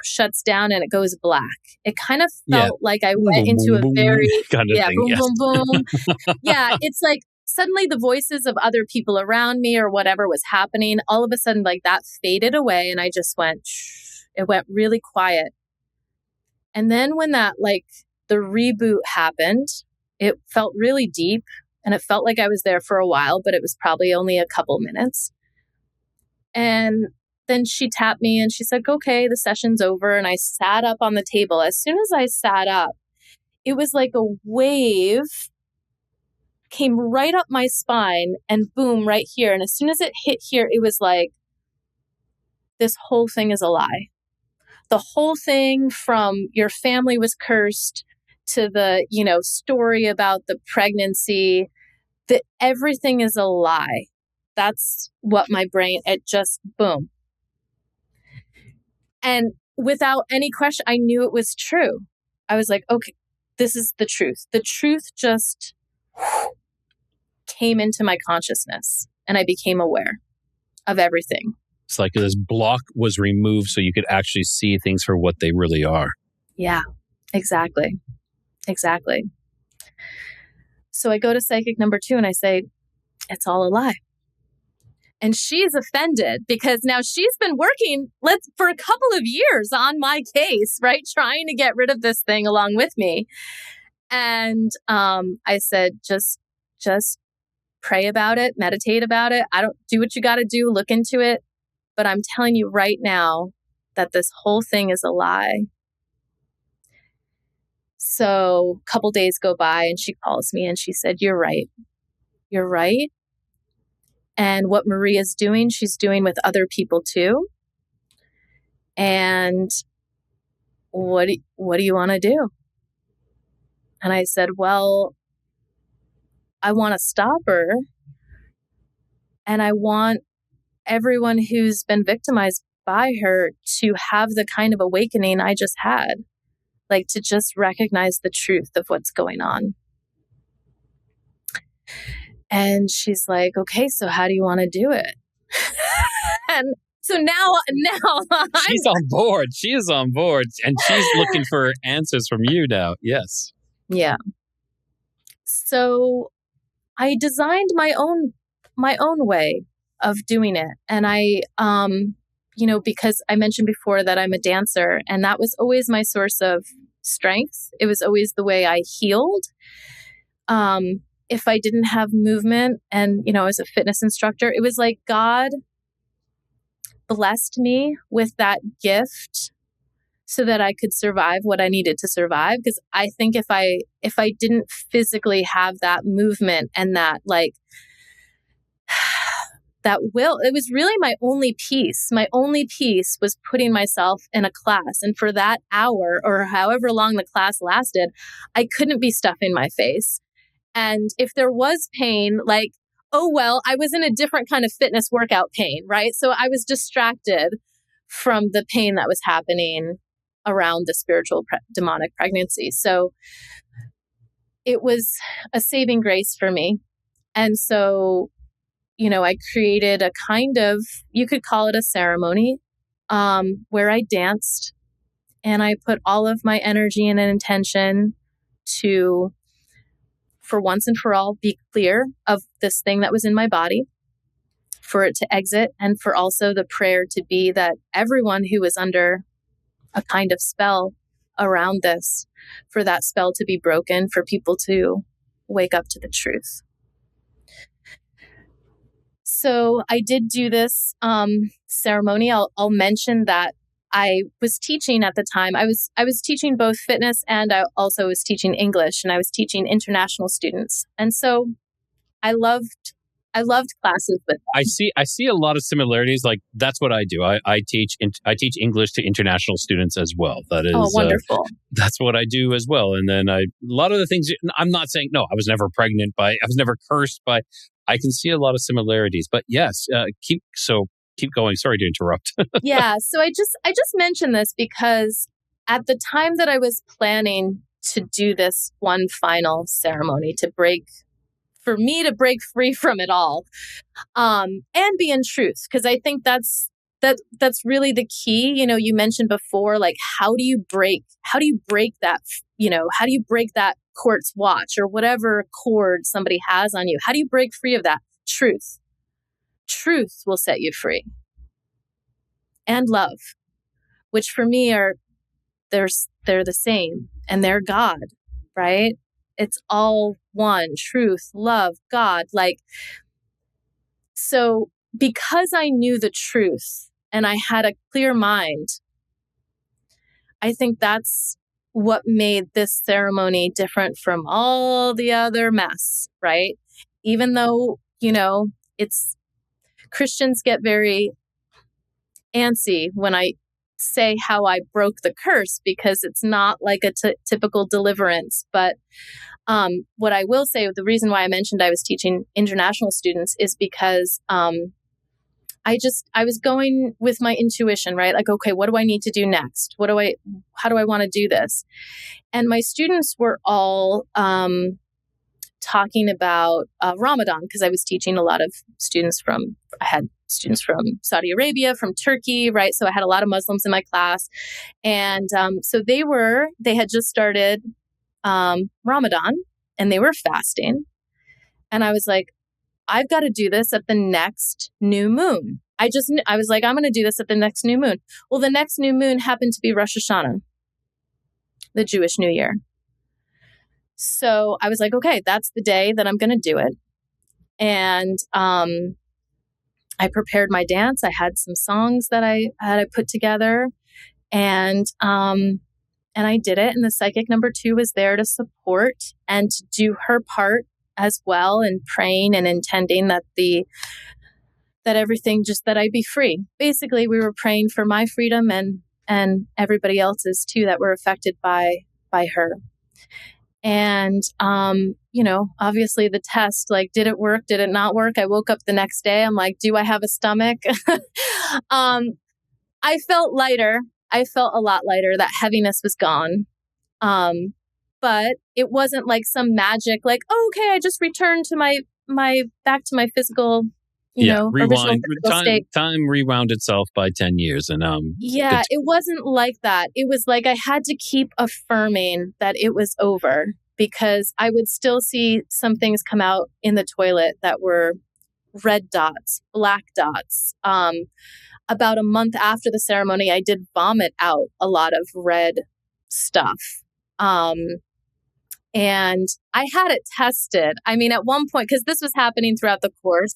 shuts down and it goes black. It kind of felt like I went into a very, kind of thing, boom, yes. boom, boom. Yeah, it's like suddenly the voices of other people around me or whatever was happening, all of a sudden like that faded away and I just went, it went really quiet. And then when that like the reboot happened, it felt really deep and it felt like I was there for a while, but it was probably only a couple minutes. And then she tapped me and she said, okay, the session's over. And I sat up on the table. As soon as I sat up, it was like a wave came right up my spine and boom, right here. And as soon as it hit here, it was like, this whole thing is a lie. The whole thing from your family was cursed to the, story about the pregnancy, that everything is a lie. That's what my brain, it just boom. And without any question, I knew it was true. I was like, okay, this is the truth. The truth just came into my consciousness and I became aware of everything. It's like this block was removed so you could actually see things for what they really are. Yeah, exactly. So I go to psychic number 2 and I say, it's all a lie. And she's offended because now she's been working for a couple of years on my case, right? Trying to get rid of this thing along with me. And I said, just pray about it, meditate about it. I don't do what you got to do, look into it. But I'm telling you right now that this whole thing is a lie. So a couple days go by and she calls me and she said, you're right. You're right. And what Maria's doing, she's doing with other people too. And what do you want to do? And I said, well, I want to stop her. And I want everyone who's been victimized by her to have the kind of awakening I just had, like to just recognize the truth of what's going on. And she's like, okay, so how do you want to do it? And so now she's on board. She is on board. And she's looking for answers from you now. Yes. Yeah. So I designed my own way of doing it. And I, because I mentioned before that I'm a dancer and that was always my source of strength. It was always the way I healed. If I didn't have movement and, as a fitness instructor, it was like God blessed me with that gift so that I could survive what I needed to survive. Because I think if I didn't physically have that movement and that that will, it was really my only peace. My only peace was putting myself in a class. And for that hour or however long the class lasted, I couldn't be stuffing my face. And if there was pain, like, oh, well, I was in a different kind of fitness workout pain, right? So I was distracted from the pain that was happening around the spiritual demonic pregnancy. So it was a saving grace for me. And so, I created a kind of, you could call it a ceremony, where I danced and I put all of my energy and intention to, for once and for all, be clear of this thing that was in my body, for it to exit, and for also the prayer to be that everyone who is under a kind of spell around this, for that spell to be broken, for people to wake up to the truth. So I did do this ceremony. I'll mention that I was teaching at the time. I was teaching both fitness, and I also was teaching English, and I was teaching international students. And so I loved classes with them. I see a lot of similarities. Like that's what I do. I teach English to international students as well. That is wonderful. That's what I do as well. And then a lot of the things. I'm not saying no. I was never pregnant by. I was never cursed by. I can see a lot of similarities. But yes, keep going. Sorry to interrupt. Yeah. So I just mentioned this because at the time that I was planning to do this one final ceremony for me to break free from it all, and be in truth, because I think that's really the key. You mentioned before, like how do you break that, how do you break that quartz watch or whatever cord somebody has on you? How do you break free of that? Truth will set you free. And love, which for me they're the same, and they're God, right? It's all one: truth, love, God. So because I knew the truth and I had a clear mind, I think that's what made this ceremony different from all the other mess, right? Even though, it's Christians get very antsy when I say how I broke the curse, because it's not like a typical deliverance. But what I will say, the reason why I mentioned I was teaching international students is because I was going with my intuition, right? Like, okay, what do I need to do next? How do I want to do this? And my students were all talking about Ramadan, because I was teaching a lot of students I had students from Saudi Arabia, from Turkey, right? So I had a lot of Muslims in my class. And so they had just started Ramadan, and they were fasting. And I was like, I've got to do this at the next new moon. I was like, I'm going to do this at the next new moon. Well, the next new moon happened to be Rosh Hashanah, the Jewish New Year. So I was like, okay, that's the day that I'm going to do it. And I prepared my dance. I had some songs that I put together, and I did it. And the psychic number 2 was there to support and to do her part as well, and praying and intending that everything, just that I be free. Basically, we were praying for my freedom and everybody else's too that were affected by her. And, obviously the test, like, did it work? Did it not work? I woke up the next day. I'm like, do I have a stomach? I felt lighter. I felt a lot lighter. That heaviness was gone. But it wasn't like some magic, like, oh, okay, I just returned to back to my physical, original physical state. Time rewound itself by 10 years. And yeah, it wasn't like that. It was like I had to keep affirming that it was over, because I would still see some things come out in the toilet that were red dots, black dots. About a month after the ceremony, I did vomit out a lot of red stuff. And I had it tested. I mean, at one point, because this was happening throughout the course,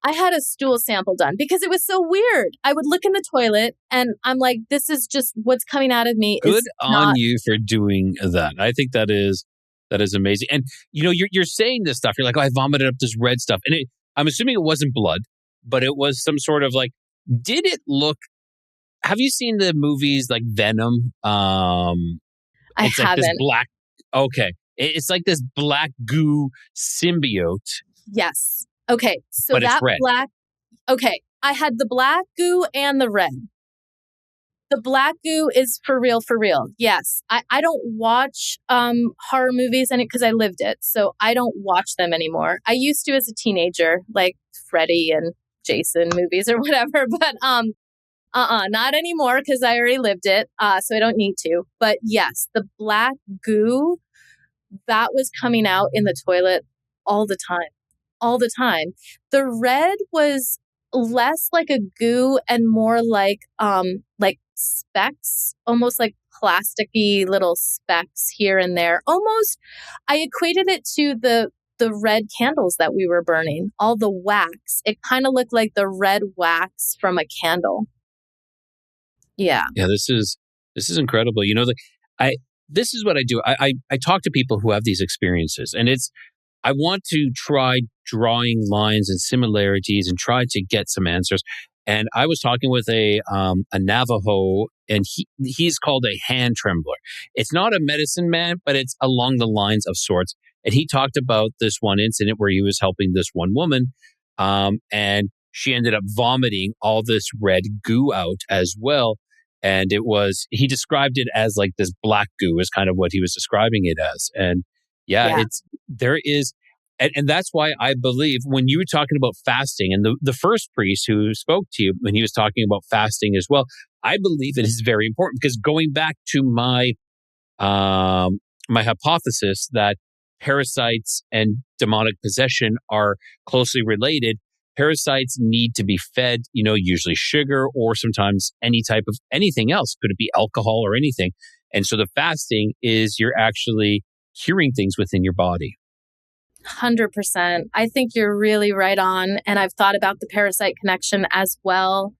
I had a stool sample done because it was so weird. I would look in the toilet and I'm like, this is just what's coming out of me. Good on you for doing that. I think that is amazing. And you're saying this stuff. You're like, oh, I vomited up this red stuff. And I'm assuming it wasn't blood, but it was some sort of like, did it look, have you seen the movies like Venom? I it's like haven't. This black, okay. It's like this black goo symbiote. Yes. Okay. So but that it's red. black, okay. I had the black goo and the red. The black goo is for real, for real. Yes. I don't watch horror movies because I lived it. So I don't watch them anymore. I used to as a teenager, like Freddy and Jason movies or whatever, but not anymore because I already lived it. So I don't need to. But yes, the black goo, that was coming out in the toilet all the time. all the time. The red was less like a goo and more like specks, almost like plasticky little specks here and there. Almost, I equated it to the red candles that we were burning, all the wax. It kind of looked like the red wax from a candle. Yeah. Yeah, this is incredible. I this is what I do. I talk to people who have these experiences, and I want to try drawing lines and similarities and try to get some answers. And I was talking with a Navajo, and he's called a hand trembler. It's not a medicine man, but it's along the lines of sorts. And he talked about this one incident where he was helping this one woman, and she ended up vomiting all this red goo out as well. And he described it as like this black goo is kind of what he was describing it as. And yeah. And that's why I believe when you were talking about fasting and the first priest who spoke to you when he was talking about fasting as well, I believe it is very important because going back to my hypothesis that parasites and demonic possession are closely related, parasites need to be fed, usually sugar or sometimes any type of anything else. Could it be alcohol or anything? And so the fasting is you're actually curing things within your body. 100%. I think you're really right on. And I've thought about the parasite connection as well.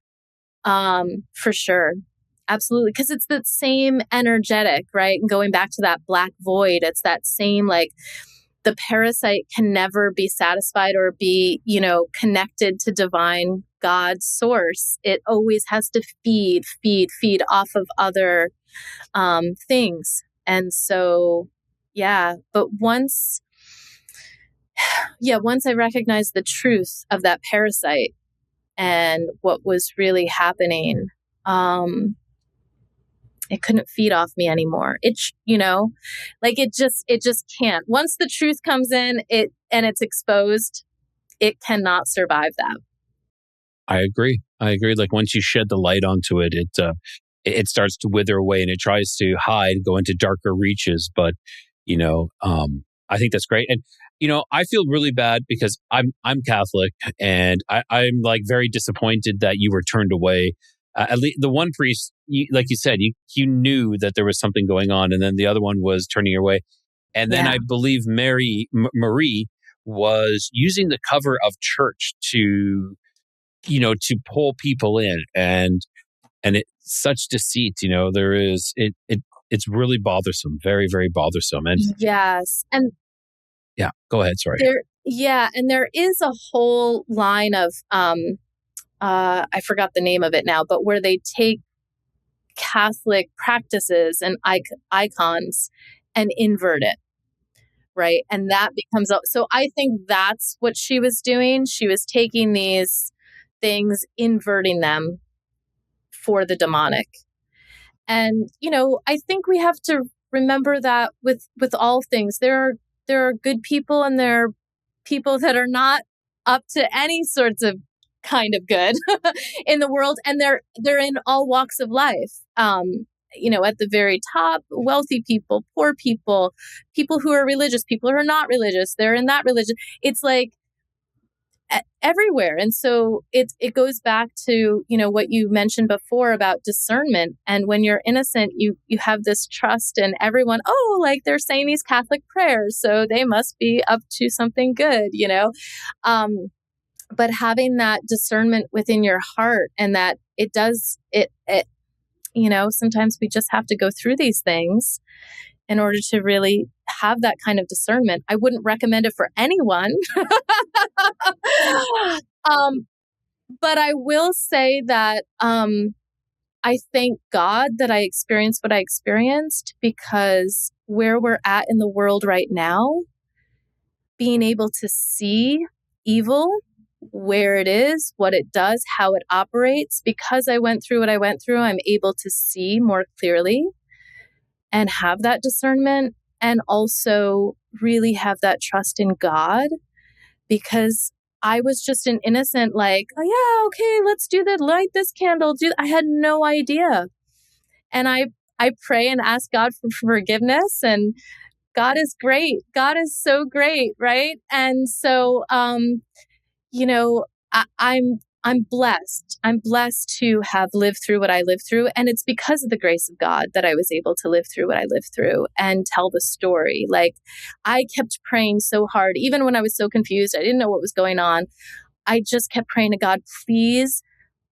For sure. Absolutely. Because it's the same energetic, right? And going back to that black void, it's that same, like, the parasite can never be satisfied or be, connected to divine God's source. It always has to feed off of other things. And so, yeah. But once I recognized the truth of that parasite and what was really happening, it couldn't feed off me anymore. It just can't. Once the truth comes in, and it's exposed, it cannot survive that. I agree. Like once you shed the light onto it, it starts to wither away and it tries to hide, go into darker reaches. But, I think that's great. And, I feel really bad because I'm Catholic and I'm like very disappointed that you were turned away. At least the one priest, like you said, you knew that there was something going on, and then the other one was turning your way. And then I believe Marie was using the cover of church to pull people in, and it's such deceit. It's really bothersome, very, very bothersome. And yes, and yeah, go ahead. Sorry. And there is a whole line of I forgot the name of it now, but where they take Catholic practices and icons and invert it, right? And that becomes, so I think that's what she was doing. She was taking these things, inverting them for the demonic. And, I think we have to remember that with all things, there are good people and there are people that are not up to any sorts of kind of good in the world, and they're in all walks of life. At the very top, wealthy people, poor people who are religious, people who are not religious, they're in that religion. It's like everywhere. And so it goes back to, what you mentioned before about discernment. And when you're innocent, you have this trust in everyone. Oh, like they're saying these Catholic prayers, so they must be up to something good, but having that discernment within your heart, and that sometimes we just have to go through these things in order to really have that kind of discernment. I wouldn't recommend it for anyone. But I will say that I thank God that I experienced what I experienced, because where we're at in the world right now, being able to see evil where it is, what it does, how it operates, because I went through what I went through, I'm able to see more clearly and have that discernment, and also really have that trust in God, because I was just an innocent, like, oh yeah, okay, let's do that, light this candle, I had no idea. And I pray and ask God for forgiveness, and God is great. God is so great, right? And so, you know, I'm blessed. I'm blessed to have lived through what I lived through. And it's because of the grace of God that I was able to live through what I lived through and tell the story. Like, I kept praying so hard, even when I was so confused, I didn't know what was going on. I just kept praying to God, please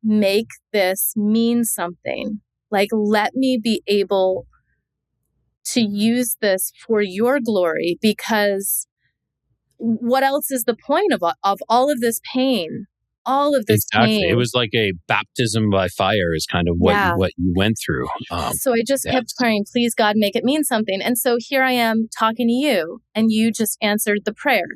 make this mean something. Like, let me be able to use this for your glory, because what else is the point of all of this pain? All of this Exactly. It pain. was like a baptism by fire is kind of what Yeah. you went through. So I just Yes. kept praying, please, God, make it mean something. And so here I am talking to you, and you just answered the prayer,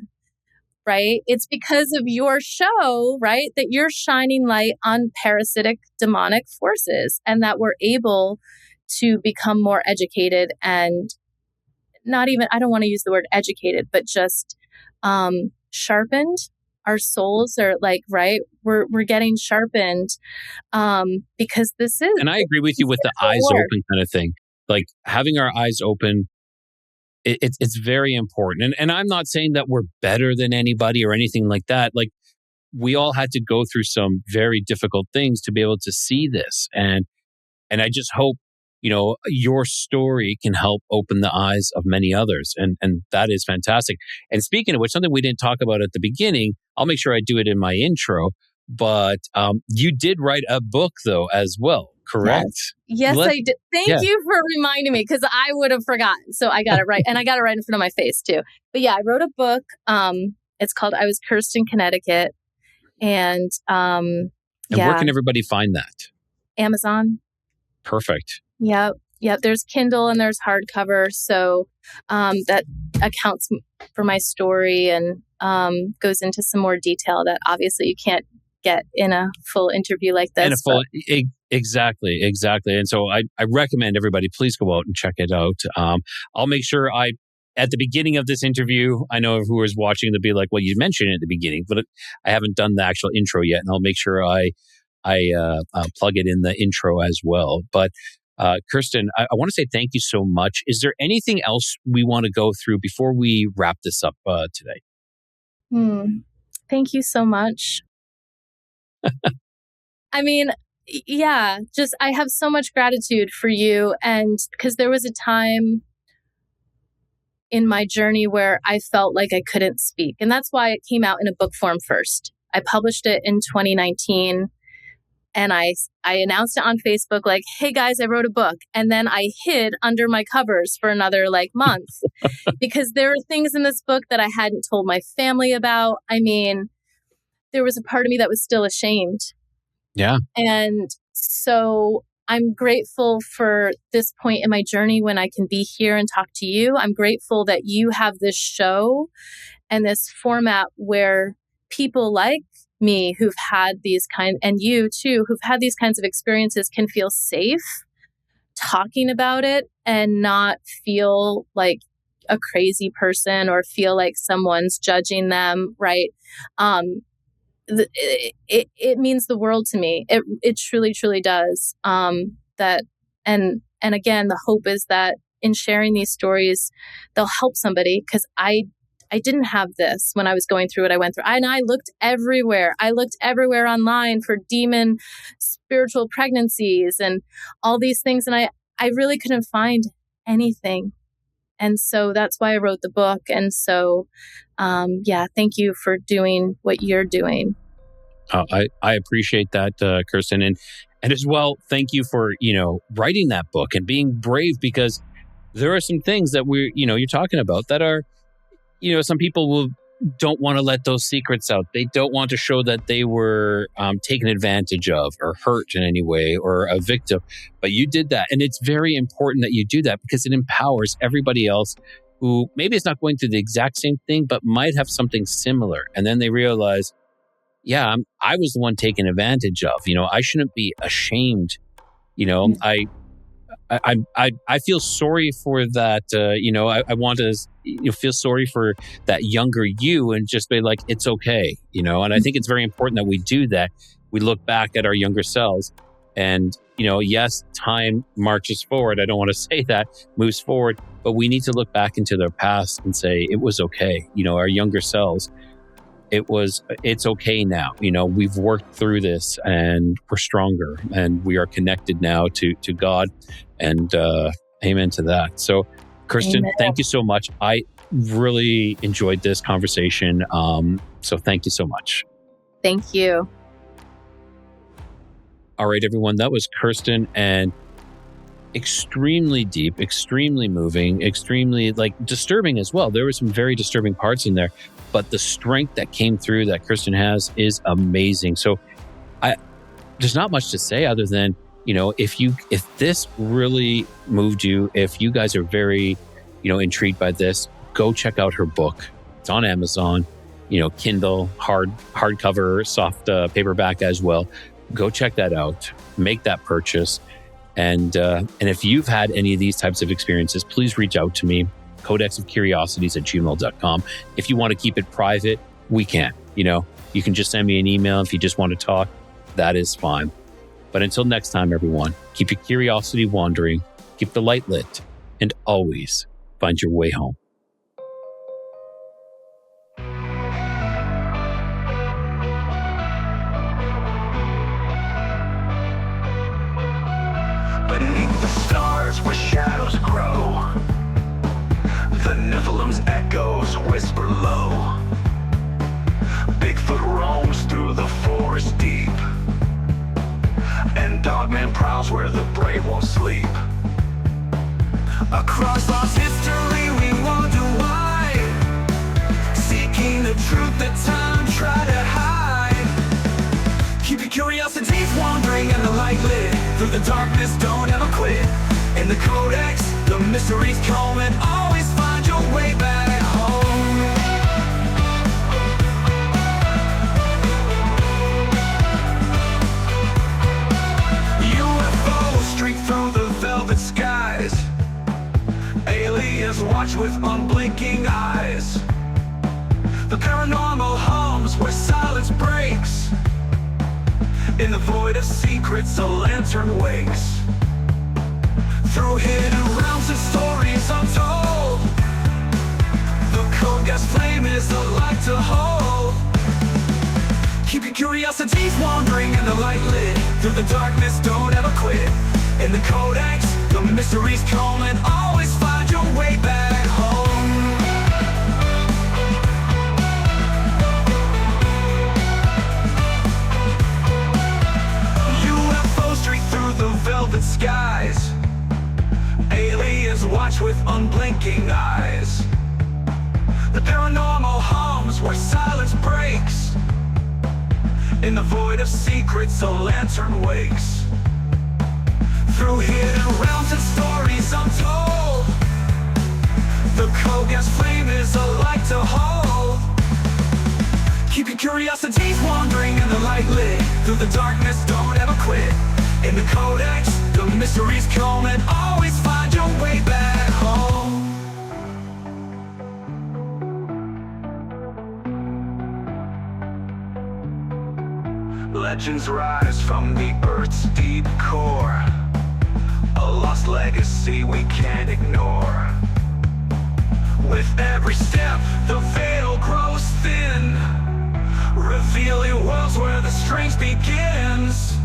right? It's because of your show, right, that you're shining light on parasitic demonic forces, and that we're able to become more educated, and not even, I don't want to use the word educated, but just sharpened. Our souls are like, right, we're getting sharpened, because this is, And I agree with you with the eyes open kind of thing. Like, having our eyes open, it's very important. And I'm not saying that we're better than anybody or anything like that. Like, we all had to go through some very difficult things to be able to see this. And I just hope, your story can help open the eyes of many others. And that is fantastic. And speaking of which, something we didn't talk about at the beginning, I'll make sure I do it in my intro, but you did write a book though as well, correct? Yes, I did. Thank you for reminding me, because I would have forgotten. So I got it right. And I got it right in front of my face too. But yeah, I wrote a book. It's called I Was Cursed in Connecticut. And where can everybody find that? Amazon. Perfect. Yep. There's Kindle and there's hardcover. So that accounts for my story and goes into some more detail that obviously you can't get in a full interview like this. Exactly. And so I recommend everybody, please go out and check it out. I'll make sure at the beginning of this interview, I know who is watching, they'll be like, well, you mentioned it at the beginning, but I haven't done the actual intro yet. And I'll make sure I plug it in the intro as well. But Kirstyn, I want to say thank you so much. Is there anything else we want to go through before we wrap this up today? Thank you so much. I mean, yeah, just I have so much gratitude for you. And because there was a time in my journey where I felt like I couldn't speak. And that's why it came out in a book form first. I published it in 2019. And I announced it on Facebook, like, hey guys, I wrote a book. And then I hid under my covers for another month because there were things in this book that I hadn't told my family about. I mean, there was a part of me that was still ashamed. Yeah. And so I'm grateful for this point in my journey when I can be here and talk to you. I'm grateful that you have this show and this format where people like me who've had and you too, who've had these kinds of experiences can feel safe talking about it and not feel like a crazy person or feel like someone's judging them, right? It means the world to me. It truly, truly does. And again, the hope is that in sharing these stories, they'll help somebody, because I didn't have this when I was going through what I went through. And I looked everywhere. I looked everywhere online for demon spiritual pregnancies and all these things. And I really couldn't find anything. And so that's why I wrote the book. And so, thank you for doing what you're doing. I appreciate that, Kirstyn. And as well, thank you for, writing that book and being brave, because there are some things that you're talking about that are, some people don't want to let those secrets out. They don't want to show that they were taken advantage of or hurt in any way or a victim. But you did that. And it's very important that you do that, because it empowers everybody else who maybe is not going through the exact same thing, but might have something similar. And then they realize, yeah, I was the one taken advantage of. I shouldn't be ashamed. I feel sorry for that. I want to feel sorry for that younger you and just be like, it's okay. And I think it's very important that we do that. We look back at our younger selves And, yes, time marches forward. I don't want to say that, moves forward, but we need to look back into their past and say, it was okay. Our younger selves, it's okay now. We've worked through this and we're stronger and we are connected now to God, and amen to that. So Kirstyn, Amen. Thank you so much. I really enjoyed this conversation. So thank you so much. Thank you. All right, everyone, that was Kirstyn, and extremely deep, extremely moving, extremely disturbing as well. There were some very disturbing parts in there, but the strength that came through that Kirstyn has is amazing. So there's not much to say other than, if this really moved you, if you guys are very, intrigued by this, go check out her book. It's on Amazon, Kindle, hardcover, soft paperback as well. Go check that out, make that purchase. And if you've had any of these types of experiences, please reach out to me, codexofcuriosities@gmail.com. If you want to keep it private, we can. You can just send me an email if you just want to talk. That is fine. But until next time, everyone, keep your curiosity wandering, keep the light lit, and always find your way home. Beneath the stars where shadows grow, the Nephilim's echoes whisper low. Bigfoot roams through the forest deep, and Dogman prowls where the brave won't sleep. Across lost history we wonder why, seeking the truth that time tried to hide. Keep your curiosities wandering and the light lit, through the darkness don't ever quit. In the Codex, the mysteries come, and always find your way back home. UFOs streak through the velvet skies, aliens watch with unblinking eyes. The paranormal hums where silence breaks, in the void of secrets a lantern wakes. Through hidden realms and stories untold, the code gas flame is a light to hold. Keep your curiosities wandering and the light lit, through the darkness don't ever quit. In the Codex, the mysteries come, and always find your way back home. UFOs streak through the velvet skies, aliens watch with unblinking eyes. The paranormal hums where silence breaks, in the void of secrets a lantern wakes. Through hidden realms and stories untold, the code gas flame is a light to hold. Keep your curiosities wandering and the light lit, through the darkness don't ever quit. In the Codex, the mysteries come, and always find your way back home. Legends rise from the earth's deep core, a lost legacy we can't ignore. With every step, the veil grows thin, revealing worlds where the strange begins.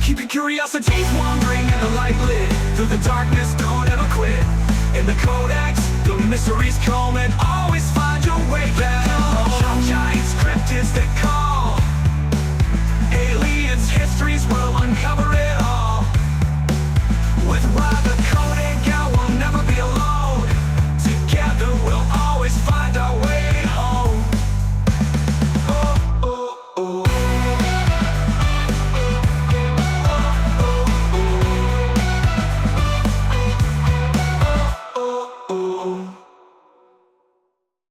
Keep your curiosities wandering and the light lit, through the darkness don't ever quit. In the Codex, the mysteries come, and always find your way back home. Giants, cryptids that come